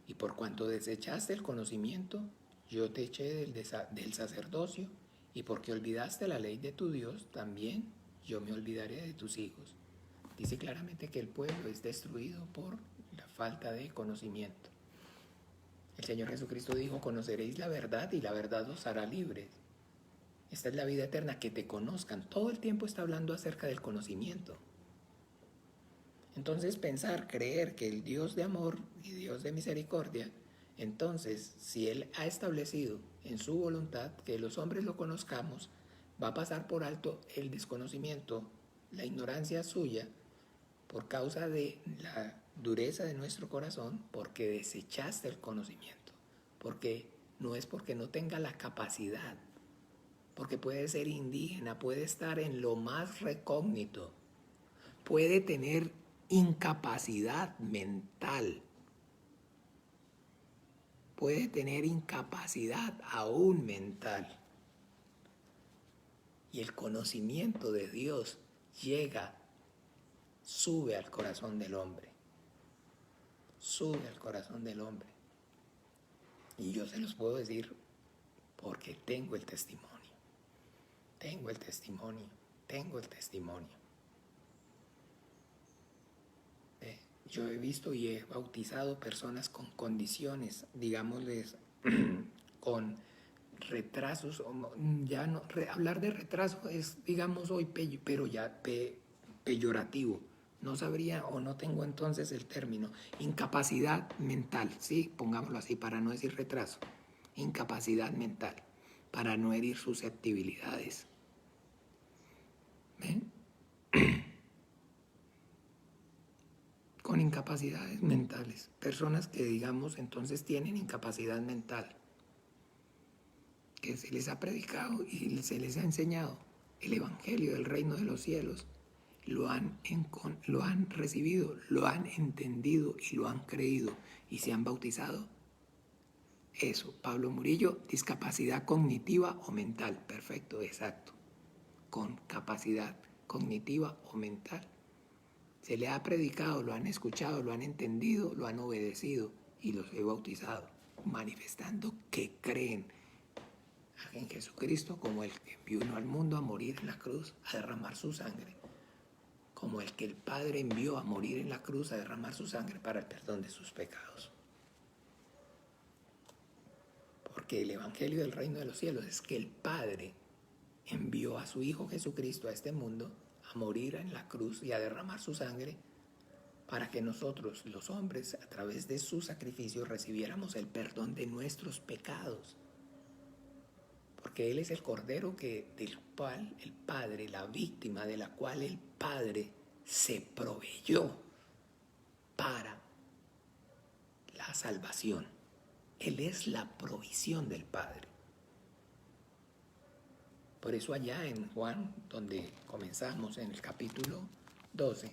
Speaker 1: y por cuanto desechaste el conocimiento, yo te eché del sacerdocio, y porque olvidaste la ley de tu Dios, también yo me olvidaré de tus hijos. Dice claramente que el pueblo es destruido por la falta de conocimiento. El Señor Jesucristo dijo: conoceréis la verdad y la verdad os hará libres. Esta es la vida eterna, que te conozcan. Todo el tiempo está hablando acerca del conocimiento. Entonces creer que el Dios de amor y Dios de misericordia, entonces si Él ha establecido en su voluntad que los hombres lo conozcamos, va a pasar por alto el desconocimiento, la ignorancia suya, por causa de la dureza de nuestro corazón, porque desechaste el conocimiento, porque no es porque no tenga la capacidad, porque puede ser indígena, puede estar en lo más recógnito, puede tener incapacidad mental, puede tener incapacidad aún mental. Y el conocimiento de Dios sube al corazón del hombre. Sube al corazón del hombre. Y yo se los puedo decir porque tengo el testimonio. Tengo el testimonio. yo he visto y he bautizado personas con condiciones, digámosles, con retrasos, ya no, hablar de retraso es, digamos, hoy, pero ya peyorativo. No sabría o no tengo entonces el término. Incapacidad mental, ¿sí? Pongámoslo así para no decir retraso. Incapacidad mental, para no herir susceptibilidades. ¿Ven? Con incapacidades mentales. Personas que, digamos, entonces tienen incapacidad mental, que se les ha predicado y se les ha enseñado el Evangelio del Reino de los Cielos. Lo han recibido, lo han entendido y lo han creído y se han bautizado. Eso, Pablo Murillo, discapacidad cognitiva o mental. Perfecto, exacto. Con capacidad cognitiva o mental. Se le ha predicado, lo han escuchado, lo han entendido, lo han obedecido y los he bautizado, manifestando que creen en Jesucristo como el que vino al mundo a morir en la cruz, a derramar su sangre, como el que el Padre envió a morir en la cruz, a derramar su sangre para el perdón de sus pecados. Porque el Evangelio del Reino de los Cielos es que el Padre envió a su Hijo Jesucristo a este mundo a morir en la cruz y a derramar su sangre para que nosotros, los hombres, a través de su sacrificio recibiéramos el perdón de nuestros pecados. Porque Él es el Cordero del cual el Padre, la víctima de la cual el Padre se proveyó para la salvación. Él es la provisión del Padre. Por eso allá en Juan, donde comenzamos en el capítulo 12,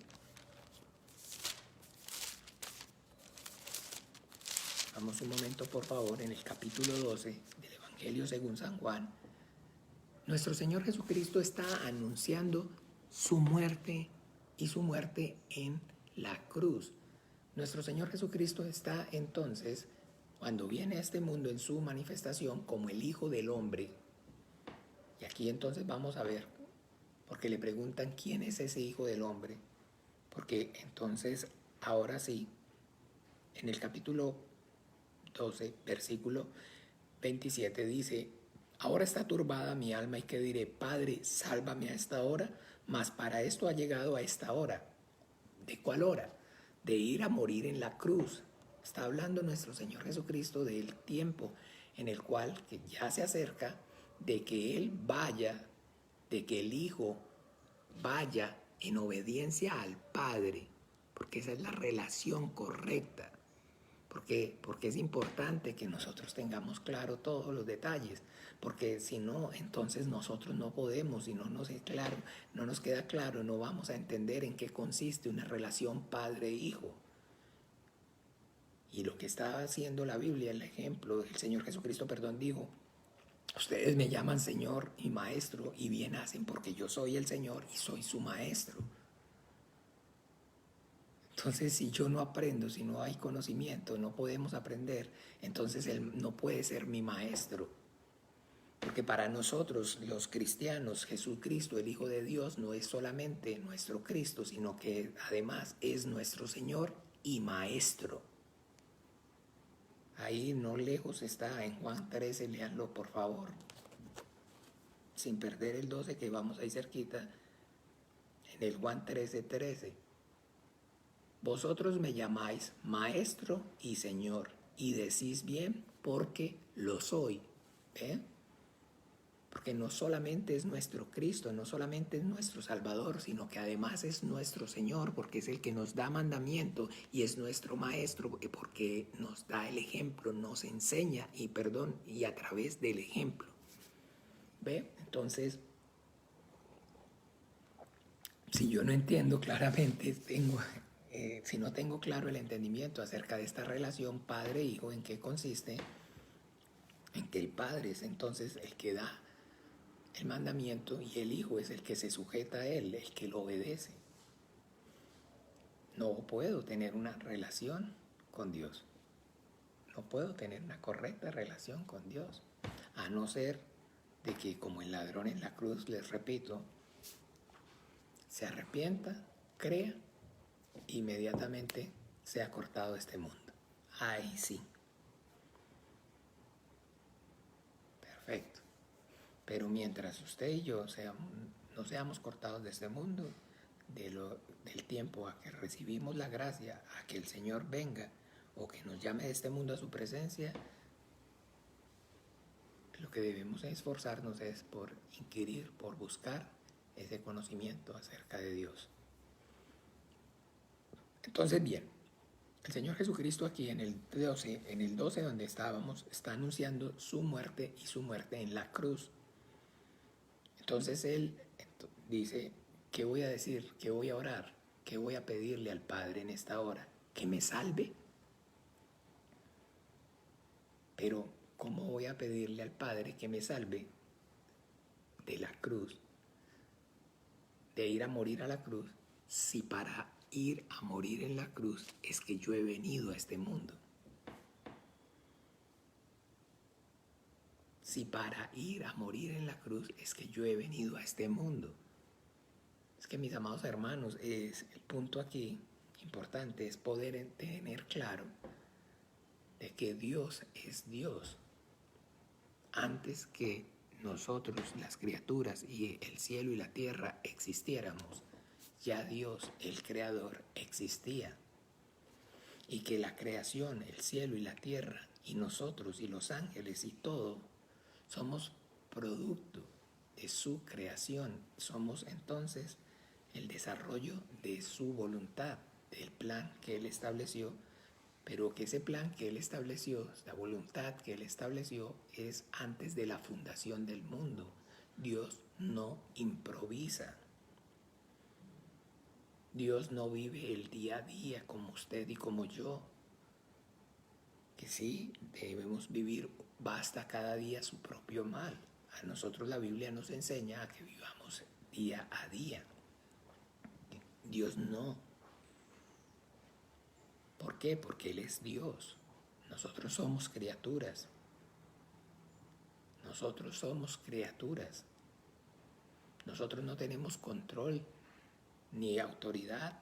Speaker 1: vamos un momento por favor, en el capítulo 12 del Evangelio según San Juan, nuestro Señor Jesucristo está anunciando su muerte y su muerte en la cruz. Nuestro Señor Jesucristo está entonces, cuando viene a este mundo en su manifestación como el Hijo del Hombre. Y aquí entonces vamos a ver, porque le preguntan quién es ese Hijo del Hombre. Porque entonces, ahora sí, en el capítulo 12, versículo 27 dice: ahora está turbada mi alma y que diré, Padre, sálvame a esta hora, mas para esto ha llegado a esta hora. ¿De cuál hora? De ir a morir en la cruz. Está hablando nuestro Señor Jesucristo del tiempo en el cual que ya se acerca, de que Él vaya, de que el Hijo vaya en obediencia al Padre, porque esa es la relación correcta. Porque es importante que nosotros tengamos claro todos los detalles, porque si no, entonces nosotros no podemos, si no nos queda claro, no vamos a entender en qué consiste una relación padre-hijo. Y lo que está haciendo la Biblia, el ejemplo, el Señor Jesucristo, dijo: ustedes me llaman Señor y Maestro, y bien hacen, porque yo soy el Señor y soy su Maestro. Entonces, si yo no aprendo, si no hay conocimiento, no podemos aprender, entonces Él no puede ser mi Maestro. Porque para nosotros, los cristianos, Jesucristo, el Hijo de Dios, no es solamente nuestro Cristo, sino que además es nuestro Señor y Maestro. Ahí no lejos está, en Juan 13, léanlo por favor, sin perder el 12 que vamos ahí cerquita, en el Juan 13:13. Vosotros me llamáis Maestro y Señor, y decís bien porque lo soy. Porque no solamente es nuestro Cristo, no solamente es nuestro Salvador, sino que además es nuestro Señor, porque es el que nos da mandamiento y es nuestro Maestro, porque nos da el ejemplo, nos enseña y a través del ejemplo. ¿Ve? Entonces, si yo no entiendo claramente, si no tengo claro el entendimiento acerca de esta relación padre-hijo, en qué consiste, en que el Padre es entonces el que da el mandamiento y el Hijo es el que se sujeta a él, el que lo obedece. No puedo tener una relación con Dios. No puedo tener una correcta relación con Dios, a no ser de que, como el ladrón en la cruz, les repito, se arrepienta, crea, inmediatamente sea cortado de este mundo. Ahí sí. Perfecto. Pero mientras usted y yo no seamos cortados de este mundo, del tiempo a que recibimos la gracia, a que el Señor venga o que nos llame de este mundo a su presencia, lo que debemos esforzarnos es por inquirir, por buscar ese conocimiento acerca de Dios. Entonces, bien, el Señor Jesucristo aquí en el 12 donde estábamos, está anunciando su muerte y su muerte en la cruz. Entonces Él dice, ¿qué voy a decir? ¿Qué voy a orar? ¿Qué voy a pedirle al Padre en esta hora? ¿Que me salve? Pero, ¿cómo voy a pedirle al Padre que me salve de la cruz? De ir a morir a la cruz, si para ir a morir en la cruz es que yo he venido a este mundo. Si para ir a morir en la cruz es que yo he venido a este mundo. Es que, mis amados hermanos, el punto aquí importante es poder tener claro de que Dios es Dios. Antes que nosotros, las criaturas y el cielo y la tierra existiéramos, ya Dios, el Creador, existía. Y que la creación, el cielo y la tierra, y nosotros y los ángeles y todo, somos producto de su creación. Somos entonces el desarrollo de su voluntad, del plan que Él estableció, pero que ese plan que Él estableció, la voluntad que Él estableció, es antes de la fundación del mundo. Dios no improvisa. Dios no vive el día a día como usted y como yo. Que sí, debemos vivir, basta cada día su propio mal. A nosotros la Biblia nos enseña a que vivamos día a día. Dios no. ¿Por qué? Porque Él es Dios. Nosotros somos criaturas. Nosotros somos criaturas. Nosotros no tenemos control, ni autoridad,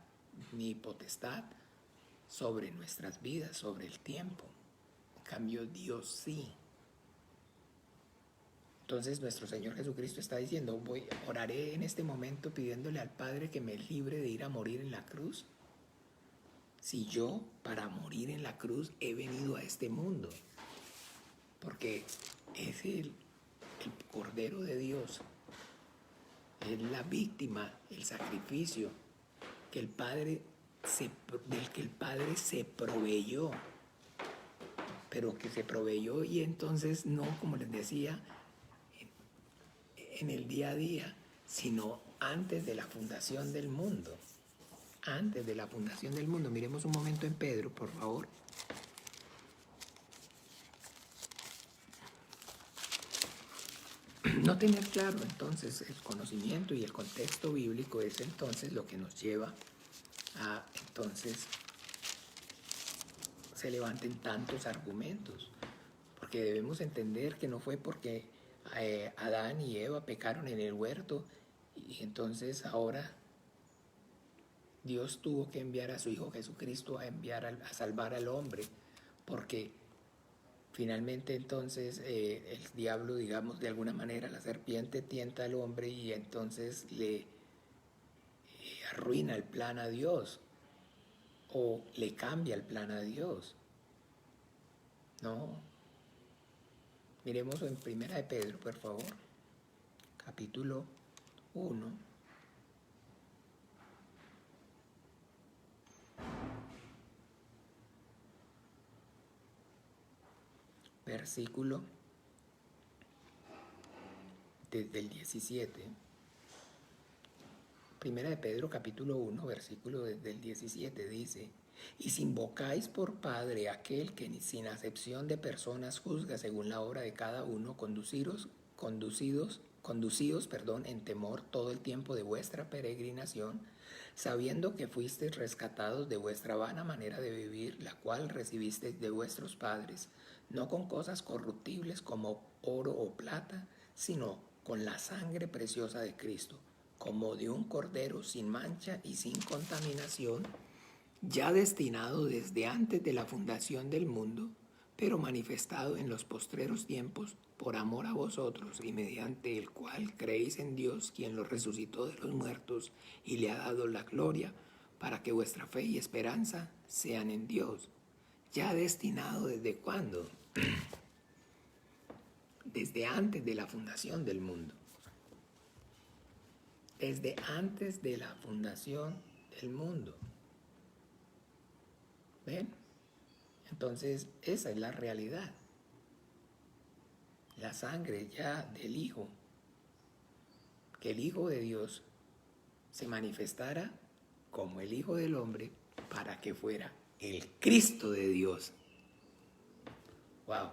Speaker 1: ni potestad sobre nuestras vidas, sobre el tiempo. En cambio, Dios sí. Entonces nuestro Señor Jesucristo está diciendo, oraré en este momento pidiéndole al Padre que me libre de ir a morir en la cruz. Si yo, para morir en la cruz, he venido a este mundo. Porque es el Cordero de Dios, es la víctima, el sacrificio del que el Padre se proveyó. Pero que se proveyó y entonces no, como les decía, en el día a día, sino antes de la fundación del mundo. Antes de la fundación del mundo. Miremos un momento en Pedro, por favor. No tener claro entonces el conocimiento y el contexto bíblico es entonces lo que nos lleva a entonces se levanten tantos argumentos. Porque debemos entender que no fue porque Adán y Eva pecaron en el huerto y entonces ahora Dios tuvo que enviar a su Hijo Jesucristo a salvar al hombre, porque finalmente entonces el diablo, digamos, de alguna manera la serpiente tienta al hombre y entonces le arruina el plan a Dios o le cambia el plan a Dios. No. Miremos en Primera de Pedro, por favor, capítulo 1. Versículo desde el 17. Primera de Pedro capítulo 1, versículo desde el 17 dice: y si invocáis por Padre aquel que sin acepción de personas juzga según la obra de cada uno, conducidos en temor todo el tiempo de vuestra peregrinación, sabiendo que fuisteis rescatados de vuestra vana manera de vivir, la cual recibisteis de vuestros padres, no con cosas corruptibles como oro o plata, sino con la sangre preciosa de Cristo, como de un cordero sin mancha y sin contaminación, ya destinado desde antes de la fundación del mundo, pero manifestado en los postreros tiempos por amor a vosotros y mediante el cual creéis en Dios, quien lo resucitó de los muertos y le ha dado la gloria, para que vuestra fe y esperanza sean en Dios. ¿Ya destinado desde cuándo? Desde antes de la fundación del mundo. Desde antes de la fundación del mundo. ¿Ven? Entonces, esa es la realidad. La sangre ya del Hijo, que el Hijo de Dios se manifestara como el Hijo del Hombre para que fuera el Cristo de Dios. Wow.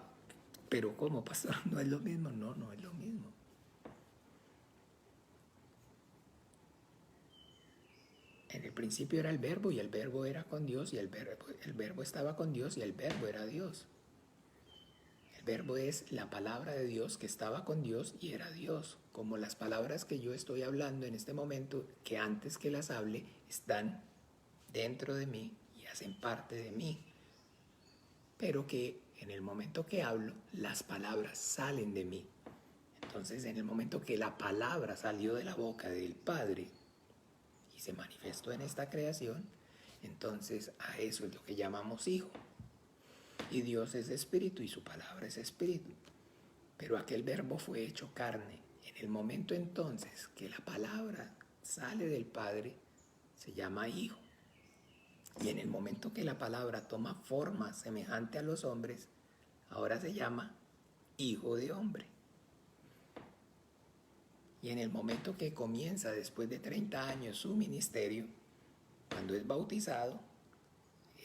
Speaker 1: Pero ¿cómo, pastor? ¿No es lo mismo? No, no es lo mismo. En el principio era el Verbo y el Verbo era con Dios y el verbo estaba con Dios y el Verbo era Dios. El Verbo es la palabra de Dios que estaba con Dios y era Dios. Como las palabras que yo estoy hablando en este momento, que antes que las hable, están dentro de mí y hacen parte de mí. Pero que en el momento que hablo, las palabras salen de mí. Entonces, en el momento que la palabra salió de la boca del Padre y se manifestó en esta creación, entonces a eso es lo que llamamos hijo. Y Dios es espíritu y su palabra es espíritu. Pero aquel verbo fue hecho carne. En el momento entonces que la palabra sale del Padre, se llama hijo. Y en el momento que la palabra toma forma semejante a los hombres, ahora se llama hijo de hombre. Y en el momento que comienza después de 30 años su ministerio, cuando es bautizado,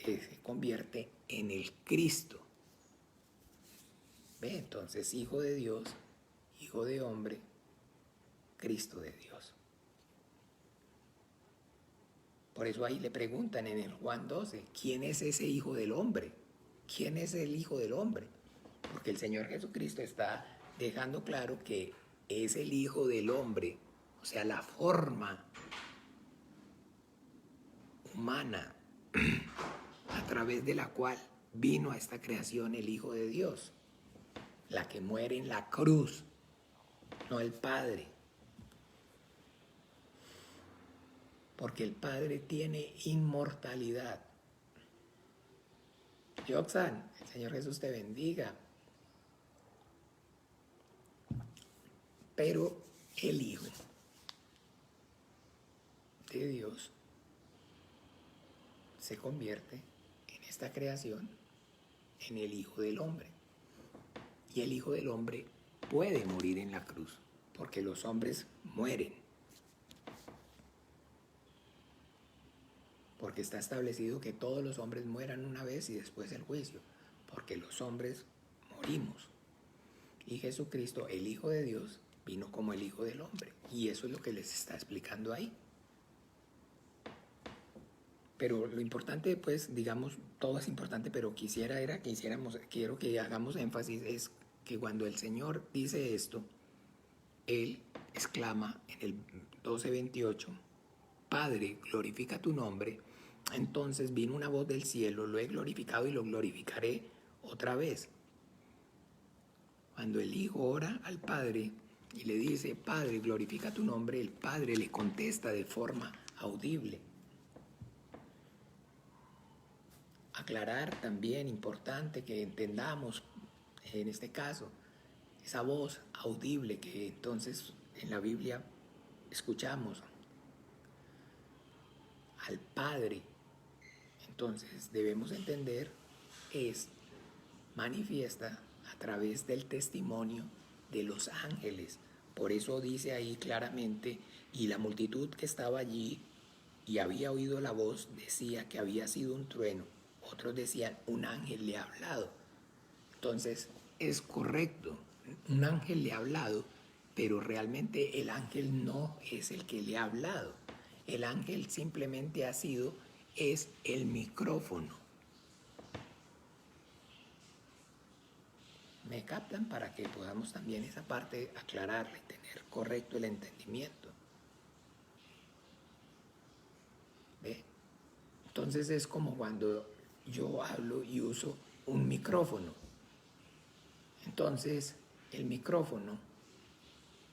Speaker 1: se convierte en el Cristo. ¿Ve? Entonces, hijo de Dios, hijo de hombre, Cristo de Dios. Por eso ahí le preguntan en el Juan 12, ¿quién es ese hijo del hombre? ¿Quién es el hijo del hombre? Porque el Señor Jesucristo está dejando claro que es el hijo del hombre, o sea, la forma humana a través de la cual vino a esta creación el Hijo de Dios, la que muere en la cruz, no el Padre. Porque el Padre tiene inmortalidad. Yoxan, el Señor Jesús te bendiga. Pero el Hijo de Dios se convierte en esta creación en el Hijo del Hombre. Y el Hijo del Hombre puede morir en la cruz, porque los hombres mueren. Porque está establecido que todos los hombres mueran una vez y después el juicio, porque los hombres morimos. Y Jesucristo, el Hijo de Dios, vino como el Hijo del Hombre. Y eso es lo que les está explicando ahí. Pero lo importante, pues, digamos, todo es importante, pero quiero que hagamos énfasis, es que cuando el Señor dice esto, Él exclama en el 12:28, Padre, glorifica tu nombre. Entonces vino una voz del cielo, lo he glorificado y lo glorificaré otra vez. Cuando el Hijo ora al Padre y le dice, Padre, glorifica tu nombre, el Padre le contesta de forma audible. Aclarar también, importante que entendamos en este caso, esa voz audible que entonces en la Biblia escuchamos al Padre. Entonces debemos entender, es manifiesta a través del testimonio de los ángeles. Por eso dice ahí claramente, y la multitud que estaba allí y había oído la voz decía que había sido un trueno. Otros decían, un ángel le ha hablado. Entonces es correcto, un ángel le ha hablado, pero realmente el ángel no es el que le ha hablado. El ángel simplemente es el micrófono. ¿Me captan? Para que podamos también esa parte aclararla y tener correcto el entendimiento. ¿Ve? Entonces es como cuando yo hablo y uso un micrófono. Entonces el micrófono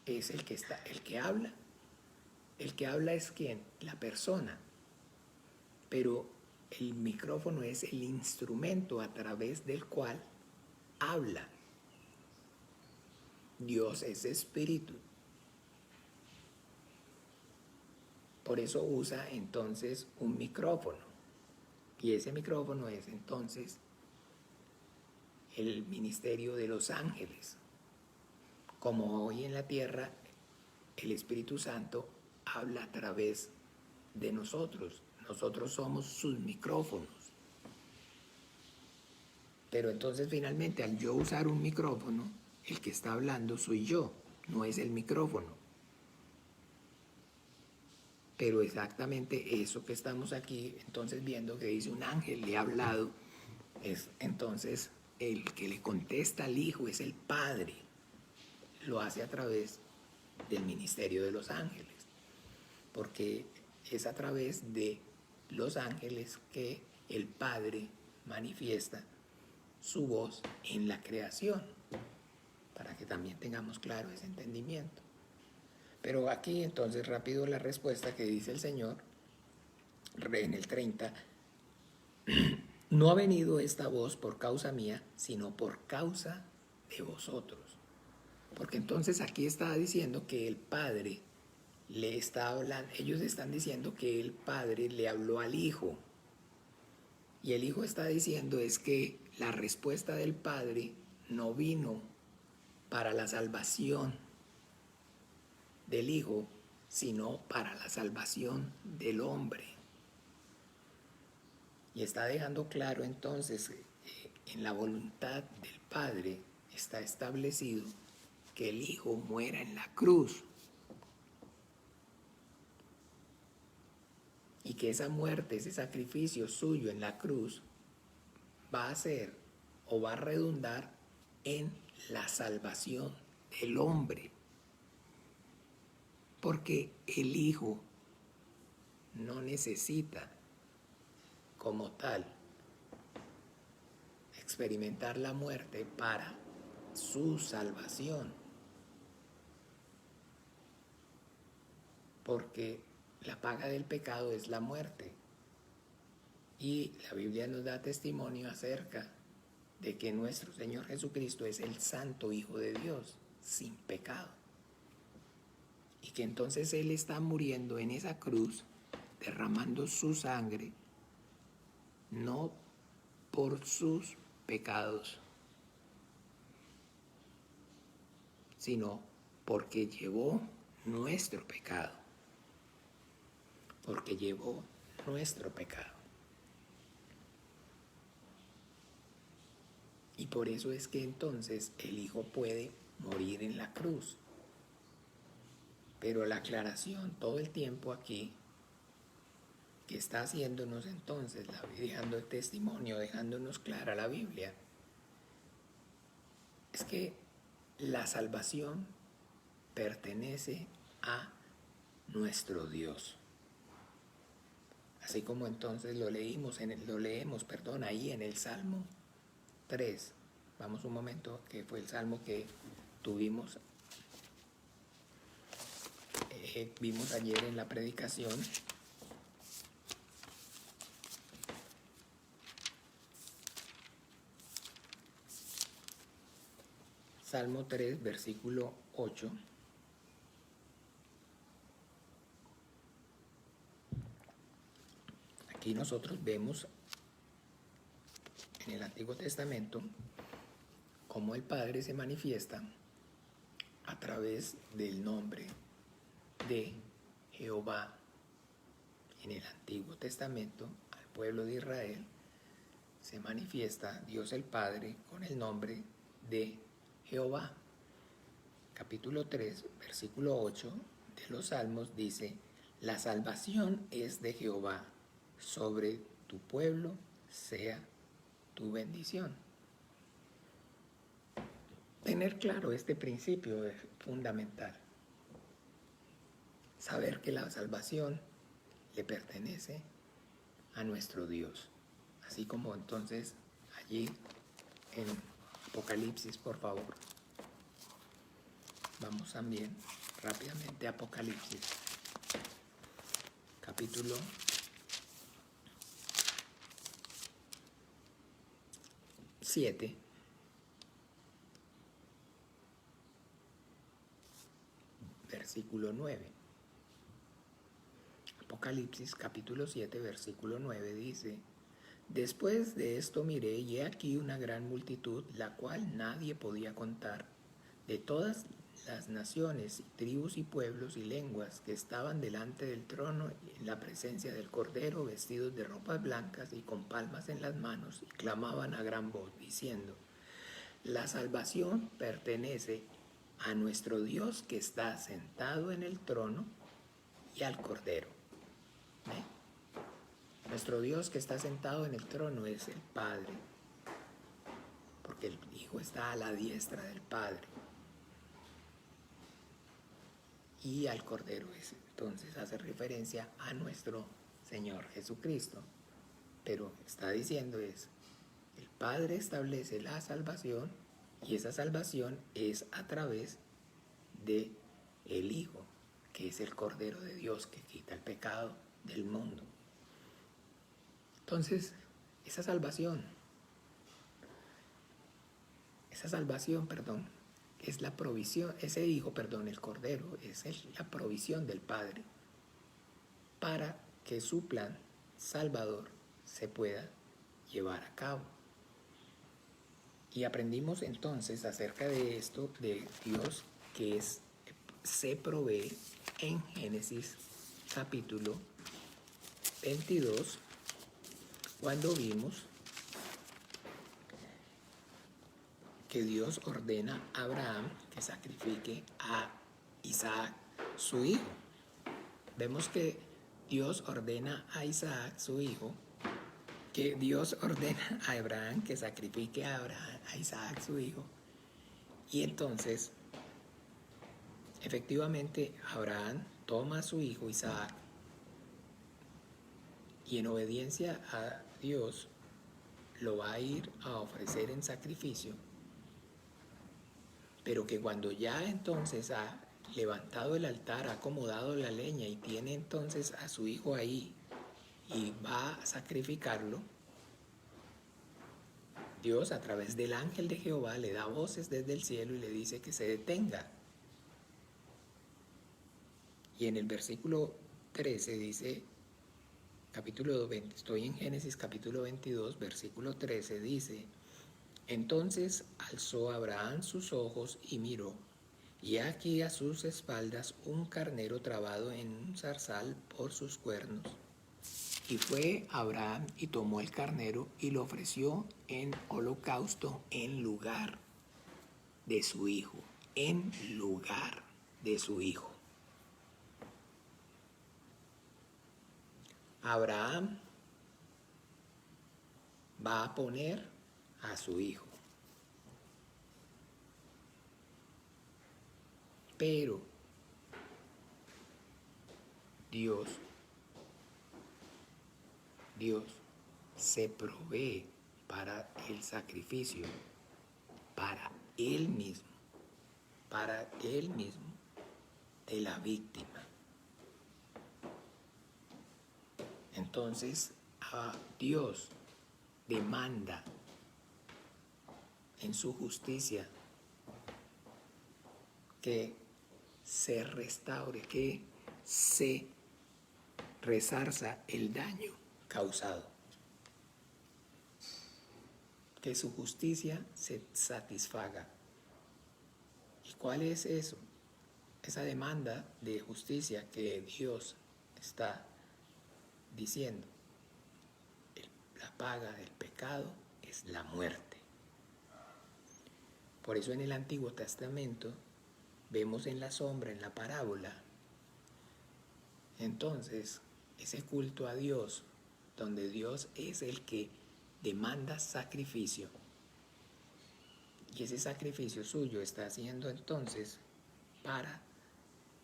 Speaker 1: es el que habla. El que habla es quién, la persona. Pero el micrófono es el instrumento a través del cual habla. Dios es espíritu. Por eso usa entonces un micrófono. Y ese micrófono es entonces el ministerio de los ángeles. Como hoy en la tierra el Espíritu Santo habla a través de nosotros. Nosotros somos sus micrófonos. Pero entonces finalmente al yo usar un micrófono, el que está hablando soy yo, no es el micrófono. Pero exactamente eso que estamos aquí entonces viendo que dice un ángel le ha hablado, es entonces el que le contesta al Hijo es el Padre. Lo hace a través del ministerio de los ángeles, porque es a través de los ángeles que el Padre manifiesta su voz en la creación, para que también tengamos claro ese entendimiento. Pero aquí entonces rápido la respuesta que dice el Señor en el 30, no ha venido esta voz por causa mía, sino por causa de vosotros. Porque entonces aquí está diciendo que el Padre le está hablando, ellos están diciendo que el Padre le habló al Hijo. Y el Hijo está diciendo es que la respuesta del Padre no vino para la salvación del Hijo, sino para la salvación del hombre. Y está dejando claro entonces, en la voluntad del Padre está establecido que el Hijo muera en la cruz. Y que esa muerte, ese sacrificio suyo en la cruz, va a ser o va a redundar en la salvación del hombre. Porque el Hijo no necesita como tal experimentar la muerte para su salvación. Porque la paga del pecado es la muerte. Y la Biblia nos da testimonio acerca de que nuestro Señor Jesucristo es el Santo Hijo de Dios, sin pecado. Y que entonces Él está muriendo en esa cruz, derramando su sangre, no por sus pecados, sino porque llevó nuestro pecado. Porque llevó nuestro pecado. Y por eso es que entonces el Hijo puede morir en la cruz. Pero la aclaración todo el tiempo aquí que está haciéndonos entonces, dejando el testimonio, dejándonos clara la Biblia, es que la salvación pertenece a nuestro Dios. Así como entonces lo leemos ahí en el Salmo 3. Vamos un momento, que fue el salmo que vimos ayer en la predicación. Salmo 3, versículo 8. Aquí nosotros vemos en el Antiguo Testamento cómo el Padre se manifiesta a través del nombre de Jehová. En el Antiguo Testamento, al pueblo de Israel, se manifiesta Dios el Padre con el nombre de Jehová. Capítulo 3, versículo 8 de los Salmos dice: la salvación es de Jehová, sobre tu pueblo sea tu bendición. Tener claro este principio es fundamental. Saber que la salvación le pertenece a nuestro Dios. Así como entonces allí en Apocalipsis, por favor. Vamos también rápidamente a Apocalipsis, capítulo 7. Versículo 9. Apocalipsis capítulo 7, versículo 9 dice: Después de esto miré, y he aquí una gran multitud, la cual nadie podía contar, de todas las naciones, y tribus y pueblos y lenguas, que estaban delante del trono en la presencia del Cordero, vestidos de ropas blancas y con palmas en las manos, y clamaban a gran voz, diciendo: La salvación pertenece a nuestro Dios que está sentado en el trono y al Cordero. Nuestro Dios que está sentado en el trono es el Padre, porque el Hijo está a la diestra del Padre. Y al Cordero entonces hace referencia a nuestro Señor Jesucristo. Pero está diciendo el Padre establece la salvación, y esa salvación es a través de el Hijo, que es el Cordero de Dios que quita el pecado del mundo. Entonces, esa salvación, es la provisión, ese Hijo, el Cordero, es la provisión del Padre para que su plan salvador se pueda llevar a cabo. Y aprendimos entonces acerca de esto de Dios que se provee en Génesis capítulo 22, cuando vimos que Dios ordena a Abraham que sacrifique a Isaac, su hijo. Vemos que Dios ordena a Isaac, su hijo, que Dios ordena a Abraham que sacrifique a Isaac, su hijo. Y entonces, efectivamente, Abraham toma a su hijo Isaac y en obediencia a Dios lo va a ir a ofrecer en sacrificio, pero que cuando ya entonces ha levantado el altar, ha acomodado la leña y tiene entonces a su hijo ahí y va a sacrificarlo, Dios a través del ángel de Jehová le da voces desde el cielo y le dice que se detenga. Y en el versículo 13 dice, estoy en Génesis capítulo 22, versículo 13, dice: Entonces alzó Abraham sus ojos y miró, y aquí a sus espaldas un carnero trabado en un zarzal por sus cuernos. Y fue Abraham y tomó el carnero y lo ofreció en holocausto en lugar de su hijo. En lugar de su hijo. Abraham va a poner a su hijo. Pero Dios se provee para el sacrificio, para él mismo de la víctima. Entonces, Dios demanda en su justicia que se restaure, que se resarza el daño causado, que su justicia se satisfaga. ¿Y cuál es eso? Esa demanda de justicia que Dios está diciendo: la paga del pecado es la muerte. Por eso en el Antiguo Testamento vemos en la sombra, en la parábola, entonces ese culto a Dios, donde Dios es el que demanda sacrificio, y ese sacrificio suyo está haciendo entonces para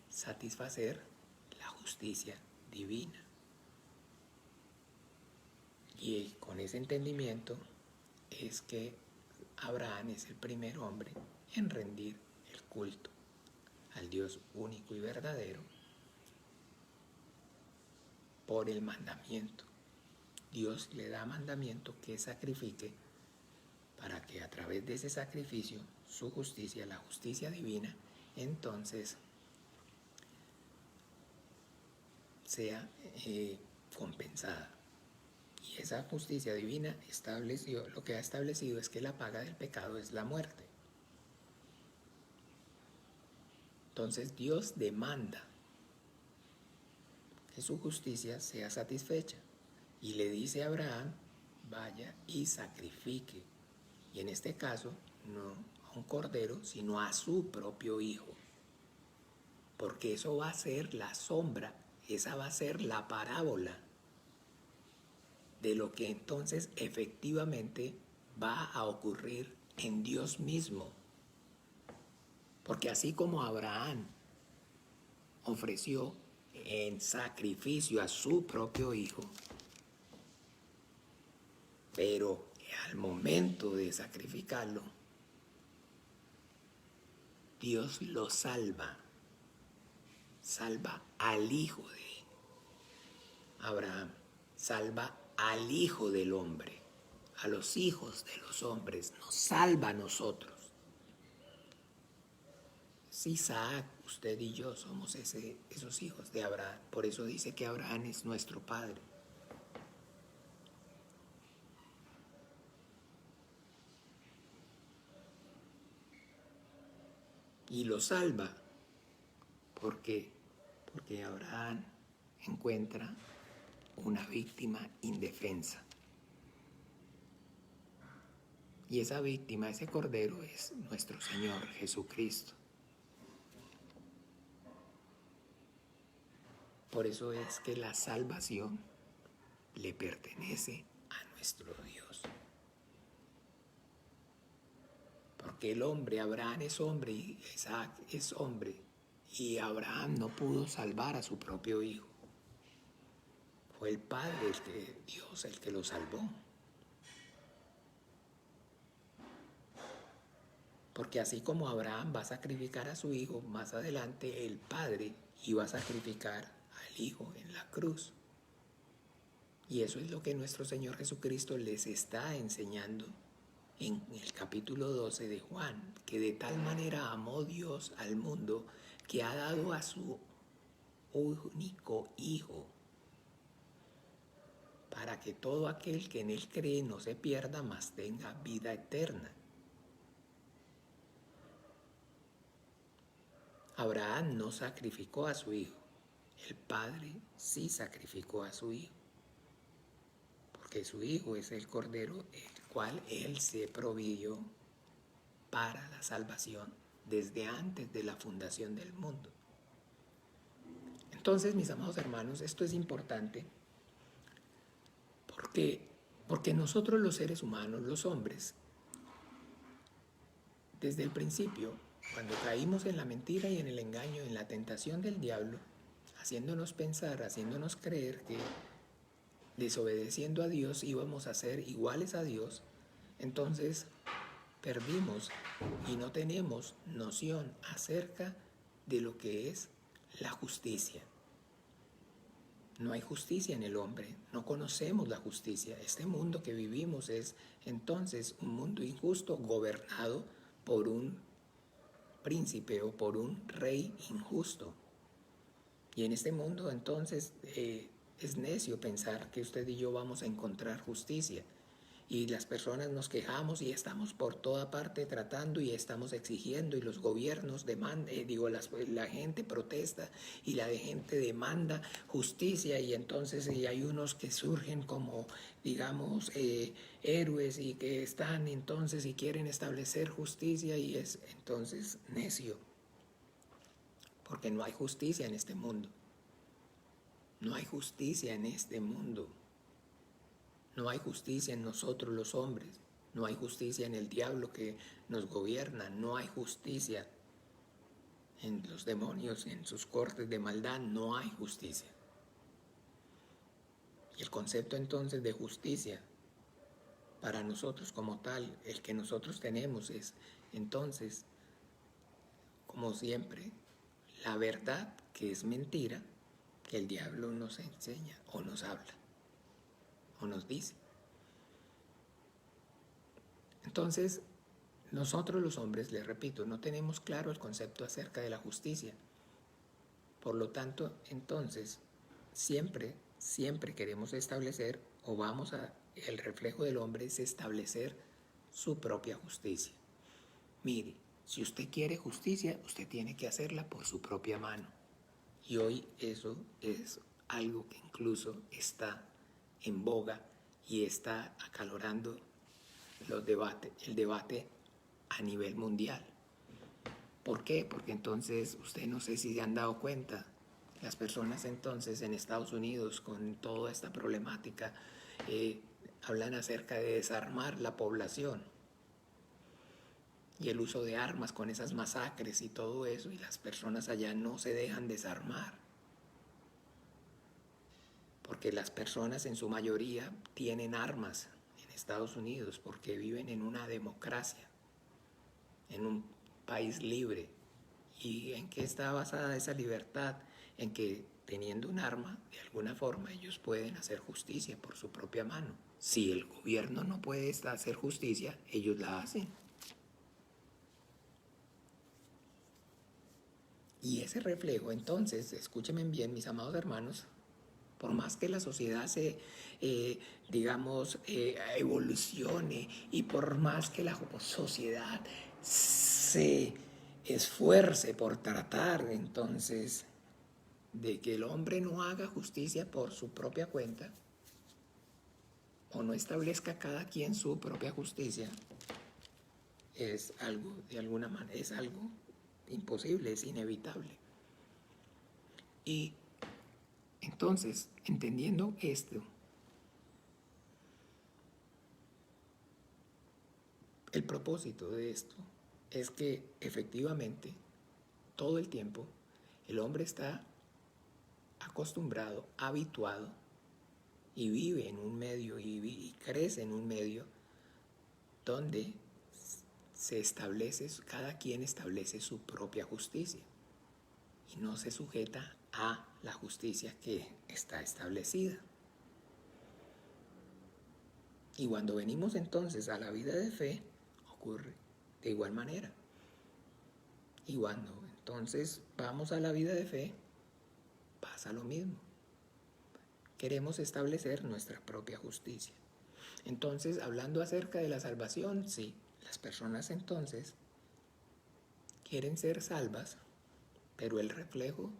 Speaker 1: satisfacer la justicia divina. Y con ese entendimiento es que Abraham es el primer hombre en rendir el culto al Dios único y verdadero por el mandamiento. Dios le da mandamiento que sacrifique para que a través de ese sacrificio, su justicia, la justicia divina, entonces sea compensada. Y esa justicia divina estableció, lo que ha establecido es que la paga del pecado es la muerte. Entonces Dios demanda que su justicia sea satisfecha y le dice a Abraham, vaya y sacrifique. Y en este caso, no a un cordero, sino a su propio hijo. Porque eso va a ser la sombra, esa va a ser la parábola de lo que entonces efectivamente va a ocurrir en Dios mismo. Porque así como Abraham ofreció en sacrificio a su propio hijo, pero al momento de sacrificarlo, Dios lo salva al hijo de Abraham, salva al hijo del hombre, a los hijos de los hombres, nos salva a nosotros. Si Isaac, usted y yo somos esos hijos de Abraham, por eso dice que Abraham es nuestro padre. Y lo salva porque Abraham encuentra una víctima indefensa. Y esa víctima, ese cordero, es nuestro Señor Jesucristo. Por eso es que la salvación le pertenece a nuestro Dios. Porque el hombre, Abraham es hombre y Isaac es hombre. Y Abraham no pudo salvar a su propio hijo. Fue el Padre, Dios, el que lo salvó. Porque así como Abraham va a sacrificar a su hijo, más adelante el Padre iba a sacrificar al Hijo en la cruz. Y eso es lo que nuestro Señor Jesucristo les está enseñando en el capítulo 12 de Juan, que de tal manera amó Dios al mundo que ha dado a su único Hijo, para que todo aquel que en él cree no se pierda, mas tenga vida eterna. Abraham no sacrificó a su hijo, el Padre sí sacrificó a su hijo, porque su hijo es el cordero el cual él se proveyó para la salvación desde antes de la fundación del mundo. Entonces, mis amados hermanos, esto es importante porque nosotros los seres humanos, los hombres, desde el principio, cuando caímos en la mentira y en el engaño, en la tentación del diablo, haciéndonos pensar, haciéndonos creer que desobedeciendo a Dios íbamos a ser iguales a Dios, entonces perdimos y no tenemos noción acerca de lo que es la justicia. No hay justicia en el hombre, no conocemos la justicia. Este mundo que vivimos es entonces un mundo injusto gobernado por un príncipe o por un rey injusto. Y en este mundo entonces es necio pensar que usted y yo vamos a encontrar justicia. Y las personas nos quejamos y estamos por toda parte tratando y estamos exigiendo y los gobiernos demandan, la gente protesta y la gente demanda justicia y entonces y hay unos que surgen como, digamos, héroes y que están entonces y quieren establecer justicia y es entonces necio. Porque no hay justicia en este mundo. No hay justicia en este mundo. No hay justicia en nosotros los hombres, no hay justicia en el diablo que nos gobierna, no hay justicia en los demonios, en sus cortes de maldad, no hay justicia. Y el concepto entonces de justicia para nosotros como tal, el que nosotros tenemos es entonces, como siempre, la verdad que es mentira que el diablo nos enseña o nos habla o nos dice. Entonces, nosotros los hombres, les repito, no tenemos claro el concepto acerca de la justicia. Por lo tanto, entonces, siempre queremos establecer o el reflejo del hombre es establecer su propia justicia. Mire, si usted quiere justicia, usted tiene que hacerla por su propia mano. Y hoy eso es algo que incluso está en boga y está acalorando el debate a nivel mundial. ¿Por qué? Porque entonces, usted no sé si se han dado cuenta, las personas entonces en Estados Unidos con toda esta problemática hablan acerca de desarmar la población y el uso de armas con esas masacres y todo eso, y las personas allá no se dejan desarmar. Porque las personas en su mayoría tienen armas en Estados Unidos porque viven en una democracia, en un país libre. ¿Y en qué está basada esa libertad? En que teniendo un arma, de alguna forma ellos pueden hacer justicia por su propia mano. Si el gobierno no puede hacer justicia, ellos la hacen. Y ese reflejo, entonces, escúchenme bien, mis amados hermanos, por más que la sociedad evolucione y por más que la sociedad se esfuerce por tratar entonces de que el hombre no haga justicia por su propia cuenta o no establezca cada quien su propia justicia, es algo, de alguna manera, es algo imposible, es inevitable. Y entonces, entendiendo esto, el propósito de esto es que efectivamente todo el tiempo el hombre está acostumbrado, habituado y vive en un medio y crece en un medio donde cada quien establece su propia justicia y no se sujeta a la justicia que está establecida. Y cuando venimos entonces a la vida de fe, ocurre de igual manera. Y cuando entonces vamos a la vida de fe, pasa lo mismo. Queremos establecer nuestra propia justicia. Entonces, hablando acerca de la salvación, sí, las personas entonces quieren ser salvas, pero el reflejo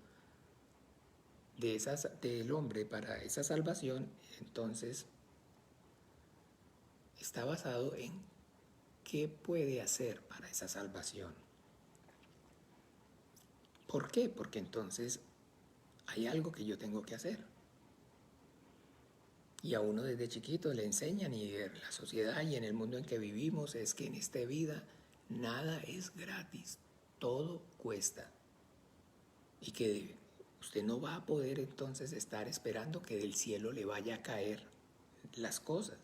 Speaker 1: del hombre para esa salvación, entonces, está basado en qué puede hacer para esa salvación. ¿Por qué? Porque entonces hay algo que yo tengo que hacer. Y a uno desde chiquito le enseñan, y en la sociedad y en el mundo en que vivimos, es que en esta vida nada es gratis, todo cuesta. Y que usted no va a poder entonces estar esperando que del cielo le vaya a caer las cosas.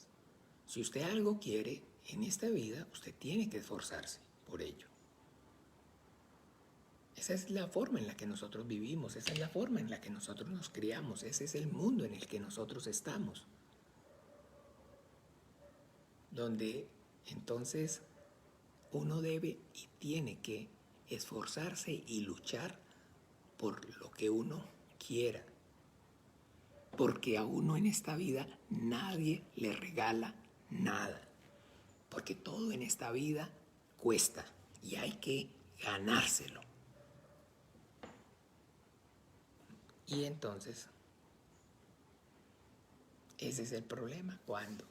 Speaker 1: Si usted algo quiere en esta vida, usted tiene que esforzarse por ello. Esa es la forma en la que nosotros vivimos, esa es la forma en la que nosotros nos criamos, ese es el mundo en el que nosotros estamos. Donde entonces uno debe y tiene que esforzarse y luchar por lo que uno quiera. Porque a uno en esta vida nadie le regala nada. Porque todo en esta vida cuesta y hay que ganárselo. Y entonces, ese es el problema cuando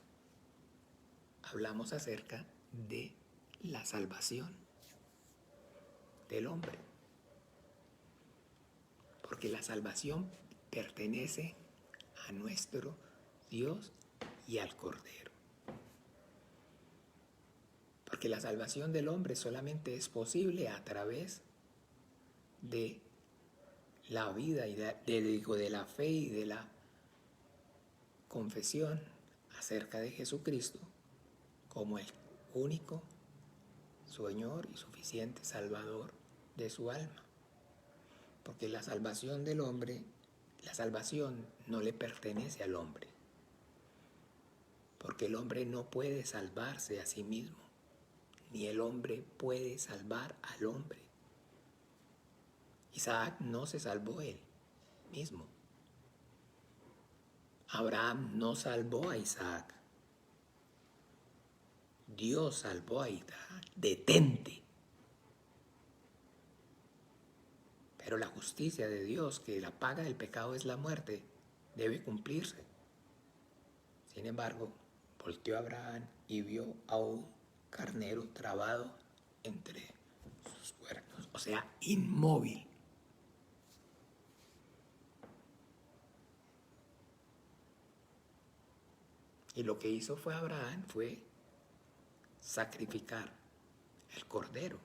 Speaker 1: hablamos acerca de la salvación del hombre. Porque la salvación pertenece a nuestro Dios y al Cordero. Porque la salvación del hombre solamente es posible a través de la vida y de la fe y de la confesión acerca de Jesucristo como el único Señor y suficiente Salvador de su alma. Porque la salvación del hombre, la salvación no le pertenece al hombre. Porque el hombre no puede salvarse a sí mismo, ni el hombre puede salvar al hombre. Isaac no se salvó él mismo. Abraham no salvó a Isaac. Dios salvó a Isaac. Detente. Pero la justicia de Dios, que la paga del pecado es la muerte, debe cumplirse. Sin embargo, volteó Abraham y vio a un carnero trabado entre sus cuernos, o sea, inmóvil. Y lo que hizo Abraham fue sacrificar el cordero.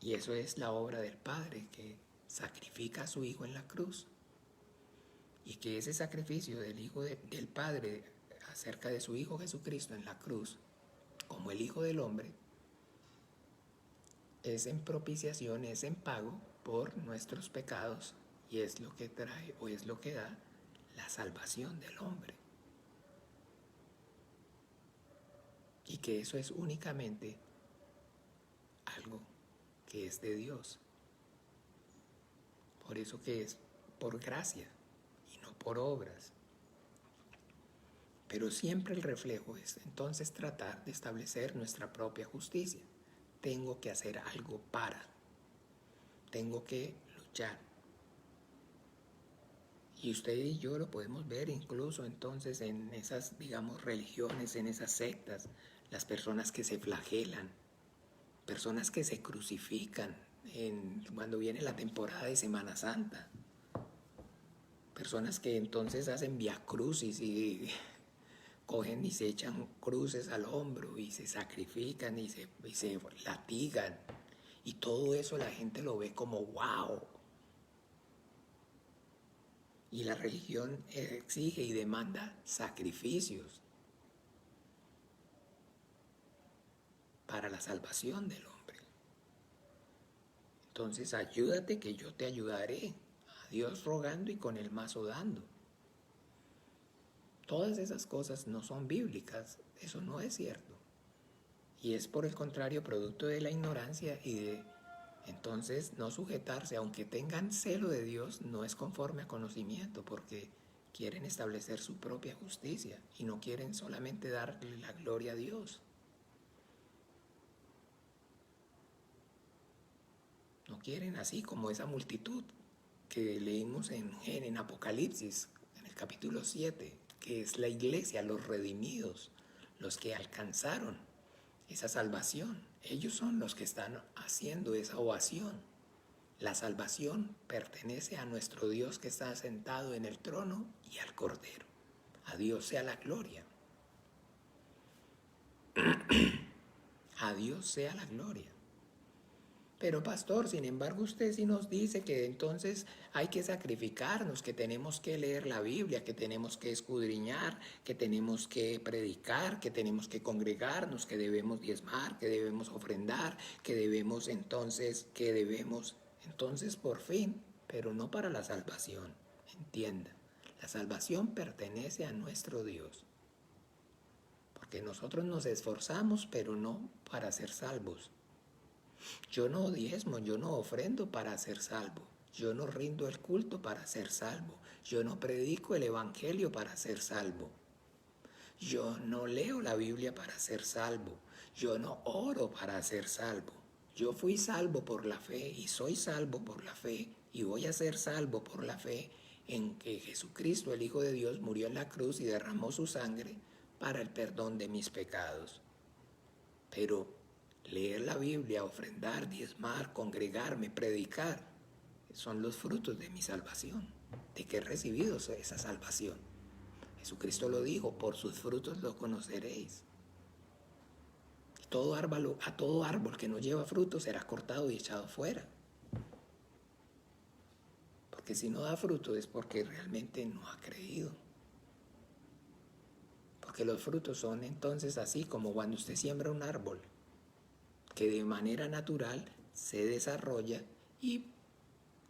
Speaker 1: Y eso es la obra del Padre, que sacrifica a su Hijo en la cruz. Y que ese sacrificio del Padre acerca de su Hijo Jesucristo en la cruz, como el Hijo del Hombre, es en propiciación, es en pago por nuestros pecados, y es lo que trae o es lo que da la salvación del hombre. Y que eso es únicamente algo que es de Dios. Por eso que es por gracia y no por obras. Pero siempre el reflejo es entonces tratar de establecer nuestra propia justicia. Tengo que hacer algo tengo que luchar. Y usted y yo lo podemos ver incluso entonces en esas, digamos, religiones, en esas sectas, las personas que se flagelan, personas que se crucifican cuando viene la temporada de Semana Santa, personas que entonces hacen viacrucis y cogen y se echan cruces al hombro y se sacrifican y se latigan, y todo eso la gente lo ve como wow. Y la religión exige y demanda sacrificios para la salvación del hombre. Entonces, ayúdate que yo te ayudaré. A Dios rogando y con el mazo dando. Todas esas cosas no son bíblicas, eso no es cierto. Y es por el contrario producto de la ignorancia y de entonces no sujetarse, aunque tengan celo de Dios, no es conforme a conocimiento, porque quieren establecer su propia justicia y no quieren solamente darle la gloria a Dios. No quieren, así como esa multitud que leímos en Apocalipsis, en el capítulo 7, que es la iglesia, los redimidos, los que alcanzaron esa salvación. Ellos son los que están haciendo esa ovación. La salvación pertenece a nuestro Dios que está sentado en el trono y al Cordero. A Dios sea la gloria. A Dios sea la gloria. Pero pastor, sin embargo, usted sí nos dice que entonces hay que sacrificarnos, que tenemos que leer la Biblia, que tenemos que escudriñar, que tenemos que predicar, que tenemos que congregarnos, que debemos diezmar, que debemos ofrendar, que debemos por fin, pero no para la salvación. Entienda, la salvación pertenece a nuestro Dios. Porque nosotros nos esforzamos, pero no para ser salvos. Yo no diezmo, yo no ofrendo para ser salvo. Yo no rindo el culto para ser salvo. Yo no predico el evangelio para ser salvo. Yo no leo la Biblia para ser salvo. Yo no oro para ser salvo. Yo fui salvo por la fe y soy salvo por la fe y voy a ser salvo por la fe en que Jesucristo, el Hijo de Dios, murió en la cruz y derramó su sangre para el perdón de mis pecados. Pero leer la Biblia, ofrendar, diezmar, congregarme, predicar, son los frutos de mi salvación, de que he recibido esa salvación. Jesucristo lo dijo, por sus frutos lo conoceréis. A todo árbol que no lleva fruto será cortado y echado fuera. Porque si no da fruto es porque realmente no ha creído. Porque los frutos son entonces así como cuando usted siembra un árbol, que de manera natural se desarrolla y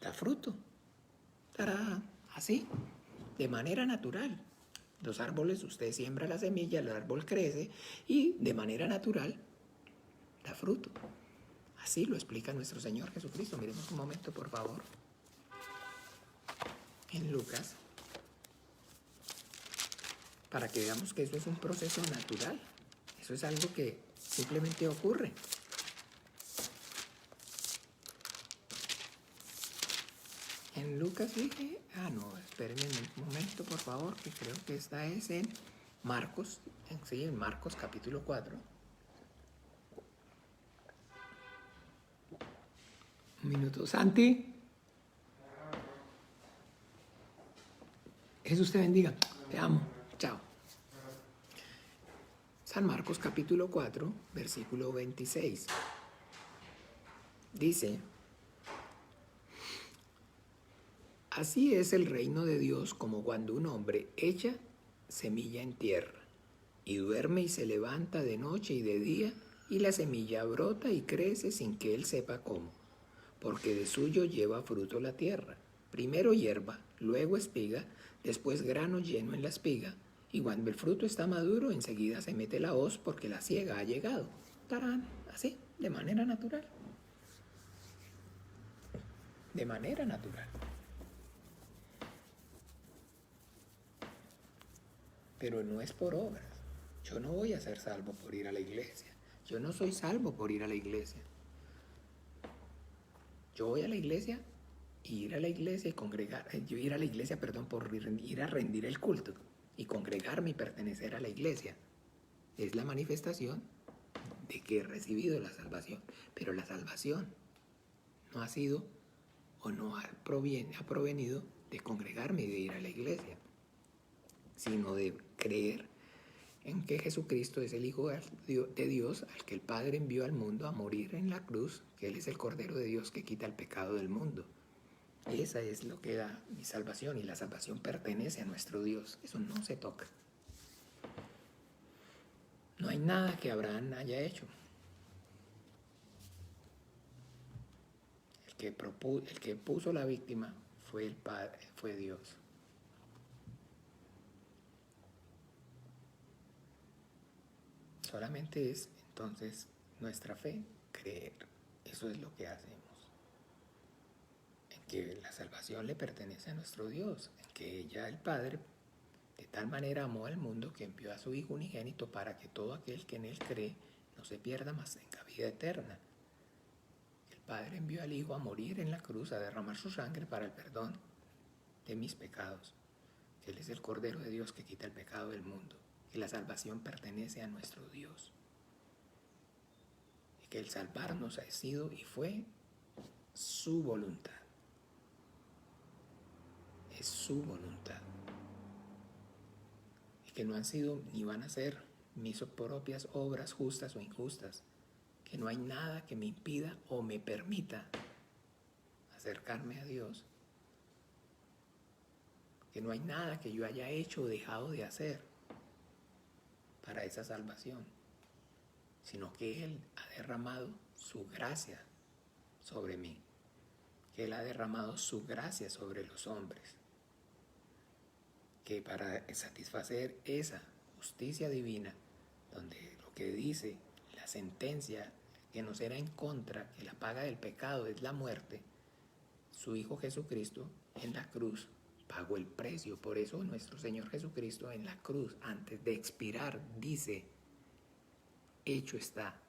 Speaker 1: da fruto. ¡Tarán! Así, de manera natural. Los árboles, usted siembra la semilla, el árbol crece y de manera natural da fruto. Así lo explica nuestro Señor Jesucristo. Miremos un momento, por favor. En Lucas, para que veamos que eso es un proceso natural. Eso es algo que simplemente ocurre. En Lucas dije, espérenme un momento, por favor, que creo que esta es en Marcos, en Marcos capítulo 4. Un minuto, Santi. Jesús te bendiga, te amo, chao. San Marcos capítulo 4, versículo 26. Dice: así es el reino de Dios como cuando un hombre echa semilla en tierra, y duerme y se levanta de noche y de día, y la semilla brota y crece sin que él sepa cómo, porque de suyo lleva fruto la tierra. Primero hierba, luego espiga, después grano lleno en la espiga, y cuando el fruto está maduro, enseguida se mete la hoz porque la siega ha llegado. ¡Tarán! Así, de manera natural. De manera natural. Pero no es por obras. Yo no voy a ser salvo por ir a la iglesia. Yo no soy salvo por ir a la iglesia. Yo voy a la iglesia y ir a la iglesia y congregar, ir a la iglesia, por ir a rendir el culto y congregarme y pertenecer a la iglesia. Es la manifestación de que he recibido la salvación. Pero la salvación no ha sido o no ha provenido de congregarme y de ir a la iglesia, sino de creer en que Jesucristo es el Hijo de Dios, al que el Padre envió al mundo a morir en la cruz, que Él es el Cordero de Dios que quita el pecado del mundo. Esa es lo que da mi salvación, y la salvación pertenece a nuestro Dios. Eso no se toca. No hay nada que Abraham haya hecho. El que puso la víctima fue el Padre, fue Dios. Solamente es entonces nuestra fe, creer. Eso es lo que hacemos. En que la salvación le pertenece a nuestro Dios. En que ya el Padre de tal manera amó al mundo que envió a su Hijo unigénito para que todo aquel que en Él cree no se pierda, mas tenga vida eterna. El Padre envió al Hijo a morir en la cruz, a derramar su sangre para el perdón de mis pecados. Él es el Cordero de Dios que quita el pecado del mundo. Y la salvación pertenece a nuestro Dios. Y que el salvarnos ha sido y fue su voluntad. Es su voluntad. Y que no han sido ni van a ser mis propias obras justas o injustas. Que no hay nada que me impida o me permita acercarme a Dios. Que no hay nada que yo haya hecho o dejado de hacer para esa salvación, sino que Él ha derramado su gracia sobre mí, que Él ha derramado su gracia sobre los hombres, que para satisfacer esa justicia divina, donde lo que dice la sentencia que nos era en contra, que la paga del pecado es la muerte, su Hijo Jesucristo en la cruz pagó el precio. Por eso nuestro Señor Jesucristo en la cruz, antes de expirar, dice: hecho está,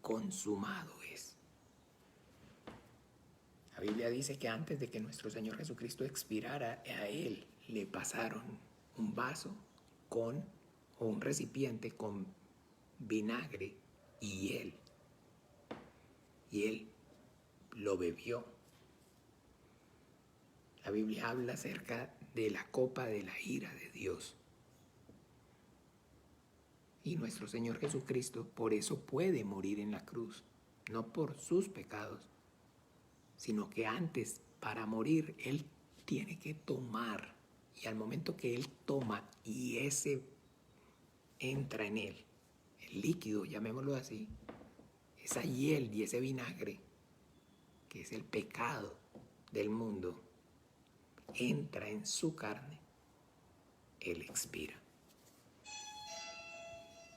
Speaker 1: consumado es. La Biblia dice que antes de que nuestro Señor Jesucristo expirara, a Él le pasaron un vaso o un recipiente con vinagre, y Él lo bebió. La Biblia habla acerca de la copa de la ira de Dios. Y nuestro Señor Jesucristo por eso puede morir en la cruz, no por sus pecados, sino que antes, para morir, Él tiene que tomar. Y al momento que Él toma y ese entra en él, el líquido, llamémoslo así, esa hiel y ese vinagre, que es el pecado del mundo, entra en su carne, él expira.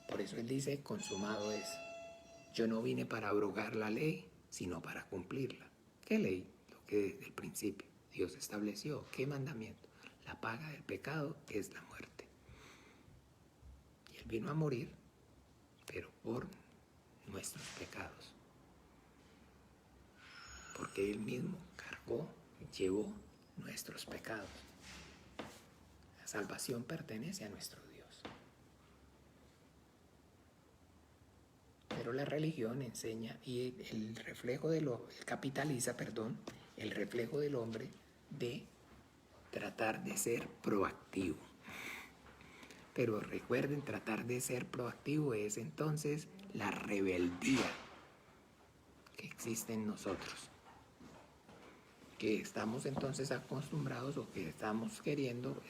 Speaker 1: Por eso él dice, consumado es. Yo no vine para abrogar la ley, sino para cumplirla. ¿Qué ley? Lo que desde el principio Dios estableció. ¿Qué mandamiento? La paga del pecado es la muerte. Y él vino a morir, pero por nuestros pecados. Porque él mismo cargó, llevó nuestros pecados. La salvación pertenece a nuestro Dios. Pero la religión enseña y el reflejo capitaliza, el reflejo del hombre de tratar de ser proactivo. Pero recuerden, tratar de ser proactivo es entonces la rebeldía que existe en nosotros. Que estamos entonces acostumbrados o que estamos queriendo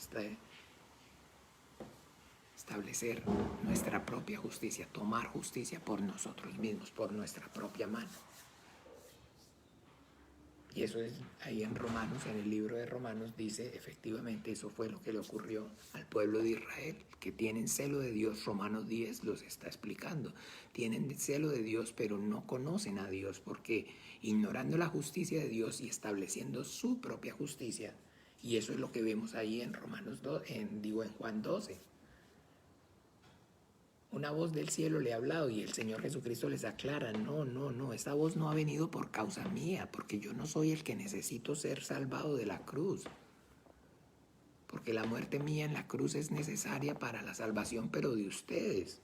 Speaker 1: establecer nuestra propia justicia, tomar justicia por nosotros mismos, por nuestra propia mano. Y eso es ahí en Romanos, en el libro de Romanos, dice efectivamente eso fue lo que le ocurrió al pueblo de Israel, que tienen celo de Dios. Romanos 10 los está explicando. Tienen celo de Dios, pero no conocen a Dios, porque ignorando la justicia de Dios y estableciendo su propia justicia, y eso es lo que vemos ahí en Romanos 2, en Juan 12. Una voz del cielo le ha hablado y el Señor Jesucristo les aclara, no, esta voz no ha venido por causa mía, porque yo no soy el que necesito ser salvado de la cruz. Porque la muerte mía en la cruz es necesaria para la salvación, pero de ustedes.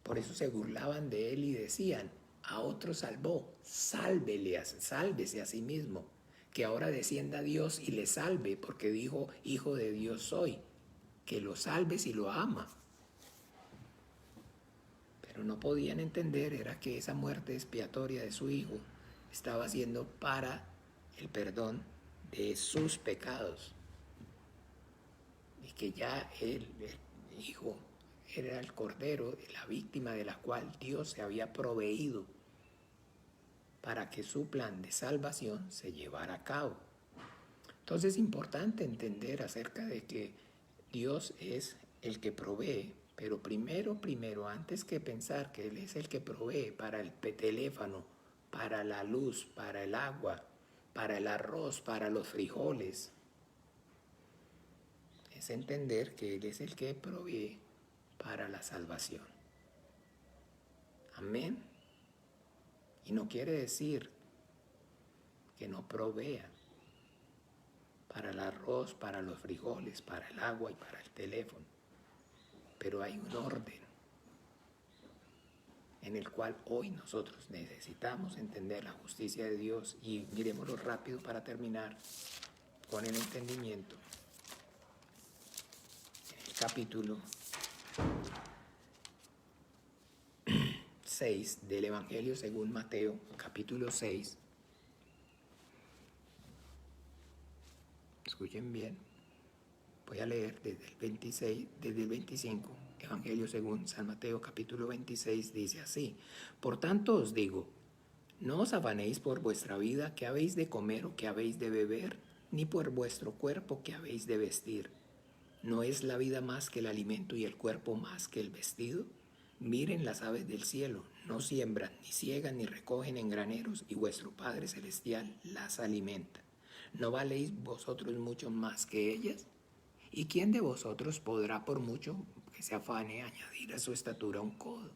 Speaker 1: Por eso se burlaban de él y decían, a otro salvó, sálvese a sí mismo, que ahora descienda Dios y le salve, porque dijo, hijo de Dios soy. Que lo salve si lo ama. Pero no podían entender era que esa muerte expiatoria de su hijo estaba siendo para el perdón de sus pecados. Y que ya el hijo era el cordero, la víctima de la cual Dios se había proveído para que su plan de salvación se llevara a cabo. Entonces es importante entender acerca de que Dios es el que provee, pero primero, antes que pensar que Él es el que provee para el teléfono, para la luz, para el agua, para el arroz, para los frijoles, es entender que Él es el que provee para la salvación. Amén. Y no quiere decir que no provea para el arroz, para los frijoles, para el agua y para el teléfono. Pero hay un orden en el cual hoy nosotros necesitamos entender la justicia de Dios y miremoslo rápido para terminar con el entendimiento. En el capítulo 6 del Evangelio según Mateo, capítulo 6, escuchen bien, voy a leer desde el 25, Evangelio según San Mateo, capítulo 26, dice así: Por tanto os digo, no os afanéis por vuestra vida, qué habéis de comer o qué habéis de beber, ni por vuestro cuerpo, qué habéis de vestir. ¿No es la vida más que el alimento y el cuerpo más que el vestido? Miren las aves del cielo, no siembran, ni ciegan, ni recogen en graneros, y vuestro Padre Celestial las alimenta. ¿No valéis vosotros mucho más que ellas? ¿Y quién de vosotros podrá, por mucho que se afane, añadir a su estatura un codo?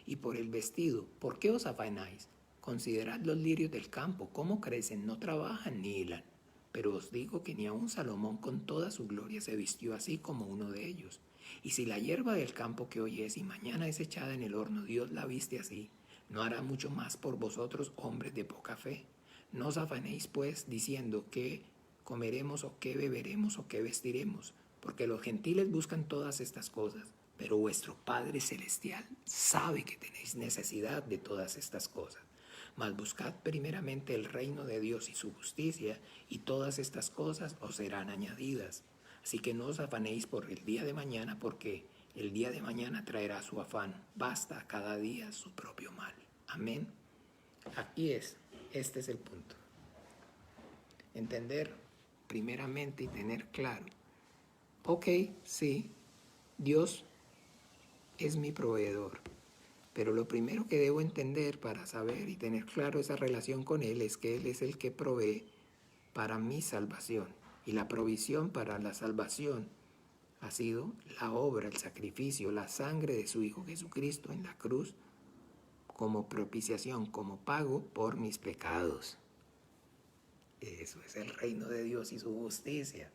Speaker 1: Y por el vestido, ¿por qué os afanáis? Considerad los lirios del campo, cómo crecen, no trabajan ni hilan. Pero os digo que ni aun Salomón con toda su gloria se vistió así como uno de ellos. Y si la hierba del campo que hoy es y mañana es echada en el horno, Dios la viste así, ¿no hará mucho más por vosotros, hombres de poca fe? No os afanéis, pues, diciendo qué comeremos o qué beberemos o qué vestiremos, porque los gentiles buscan todas estas cosas, pero vuestro Padre Celestial sabe que tenéis necesidad de todas estas cosas. Mas buscad primeramente el reino de Dios y su justicia, y todas estas cosas os serán añadidas. Así que no os afanéis por el día de mañana, porque el día de mañana traerá su afán. Basta a cada día su propio mal. Amén. Este es el punto. Entender primeramente y tener claro. Ok, sí, Dios es mi proveedor. Pero lo primero que debo entender para saber y tener claro esa relación con Él es que Él es el que provee para mi salvación. Y la provisión para la salvación ha sido la obra, el sacrificio, la sangre de su Hijo Jesucristo en la cruz como propiciación, como pago por mis pecados. Eso es el reino de Dios y su justicia.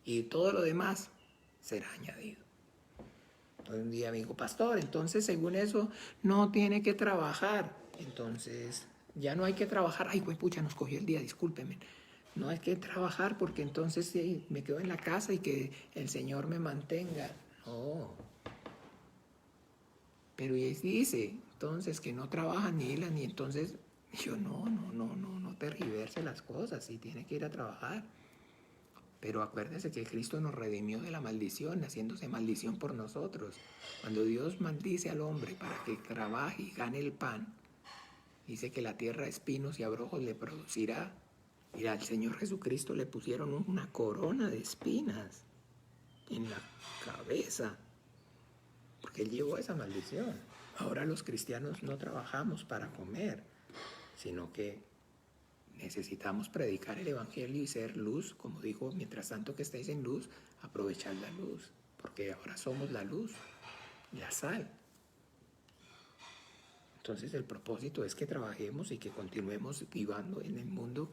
Speaker 1: Y todo lo demás será añadido. Un día me dijo, pastor, entonces según eso no tiene que trabajar. Entonces ya no hay que trabajar. Ay, pues pucha, nos cogió el día, discúlpeme. No hay que trabajar porque entonces sí, me quedo en la casa y que el Señor me mantenga. No. Pero dice, entonces que no trabaja ni él, ni entonces yo no tergiverse las cosas, sí tiene que ir a trabajar. Pero acuérdese que Cristo nos redimió de la maldición, haciéndose maldición por nosotros. Cuando Dios maldice al hombre para que trabaje y gane el pan, dice que la tierra espinos y abrojos le producirá. Mira, al Señor Jesucristo le pusieron una corona de espinas en la cabeza, porque Él llevó esa maldición. Ahora los cristianos no trabajamos para comer, sino que necesitamos predicar el Evangelio y ser luz, como dijo, mientras tanto que estáis en luz, aprovechad la luz, porque ahora somos la luz, la sal. Entonces el propósito es que trabajemos y que continuemos vivando en el mundo,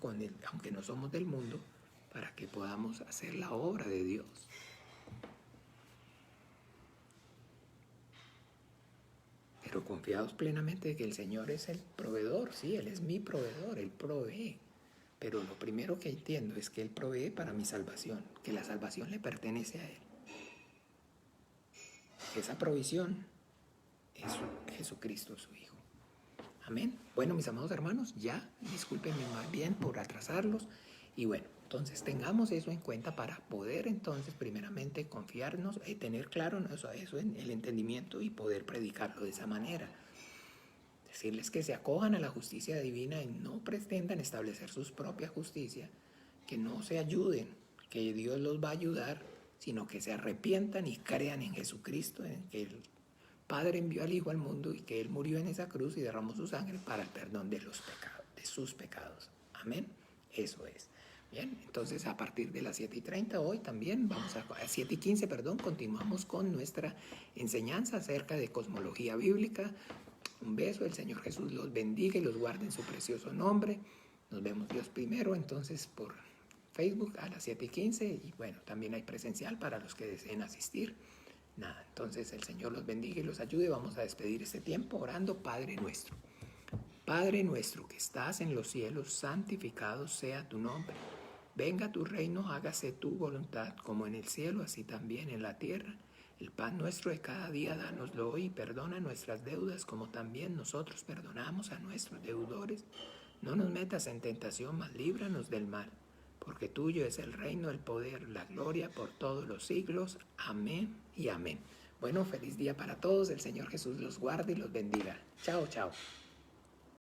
Speaker 1: aunque no somos del mundo, para que podamos hacer la obra de Dios. Pero confiados plenamente de que el Señor es el proveedor, sí, Él es mi proveedor, Él provee. Pero lo primero que entiendo es que Él provee para mi salvación, que la salvación le pertenece a Él. Esa provisión es Jesucristo, su Hijo. Amén. Bueno, mis amados hermanos, ya, discúlpenme más bien por atrasarlos. Y bueno, entonces tengamos eso en cuenta para poder entonces primeramente confiarnos y tener claro eso en el entendimiento y poder predicarlo de esa manera. Decirles que se acojan a la justicia divina y no pretendan establecer su propia justicia, que no se ayuden, que Dios los va a ayudar, sino que se arrepientan y crean en Jesucristo, en que el Padre envió al Hijo al mundo y que Él murió en esa cruz y derramó su sangre para el perdón de los pecados, de sus pecados. Amén. Eso es. Bien, entonces a partir de las 7:30 hoy también vamos a 7:15, continuamos con nuestra enseñanza acerca de cosmología bíblica. Un beso, el Señor Jesús los bendiga y los guarde en su precioso nombre. Nos vemos Dios primero, entonces por Facebook a las 7:15 y bueno, también hay presencial para los que deseen asistir. Nada, entonces el Señor los bendiga y los ayude. Vamos a despedir este tiempo orando. Padre nuestro. Padre nuestro que estás en los cielos, santificado sea tu nombre. Venga tu reino, hágase tu voluntad, como en el cielo, así también en la tierra. El pan nuestro de cada día, dánoslo hoy, y perdona nuestras deudas, como también nosotros perdonamos a nuestros deudores. No nos metas en tentación, mas líbranos del mal, porque tuyo es el reino, el poder, la gloria por todos los siglos. Amén y amén. Bueno, feliz día para todos. El Señor Jesús los guarde y los bendiga. Chao, chao.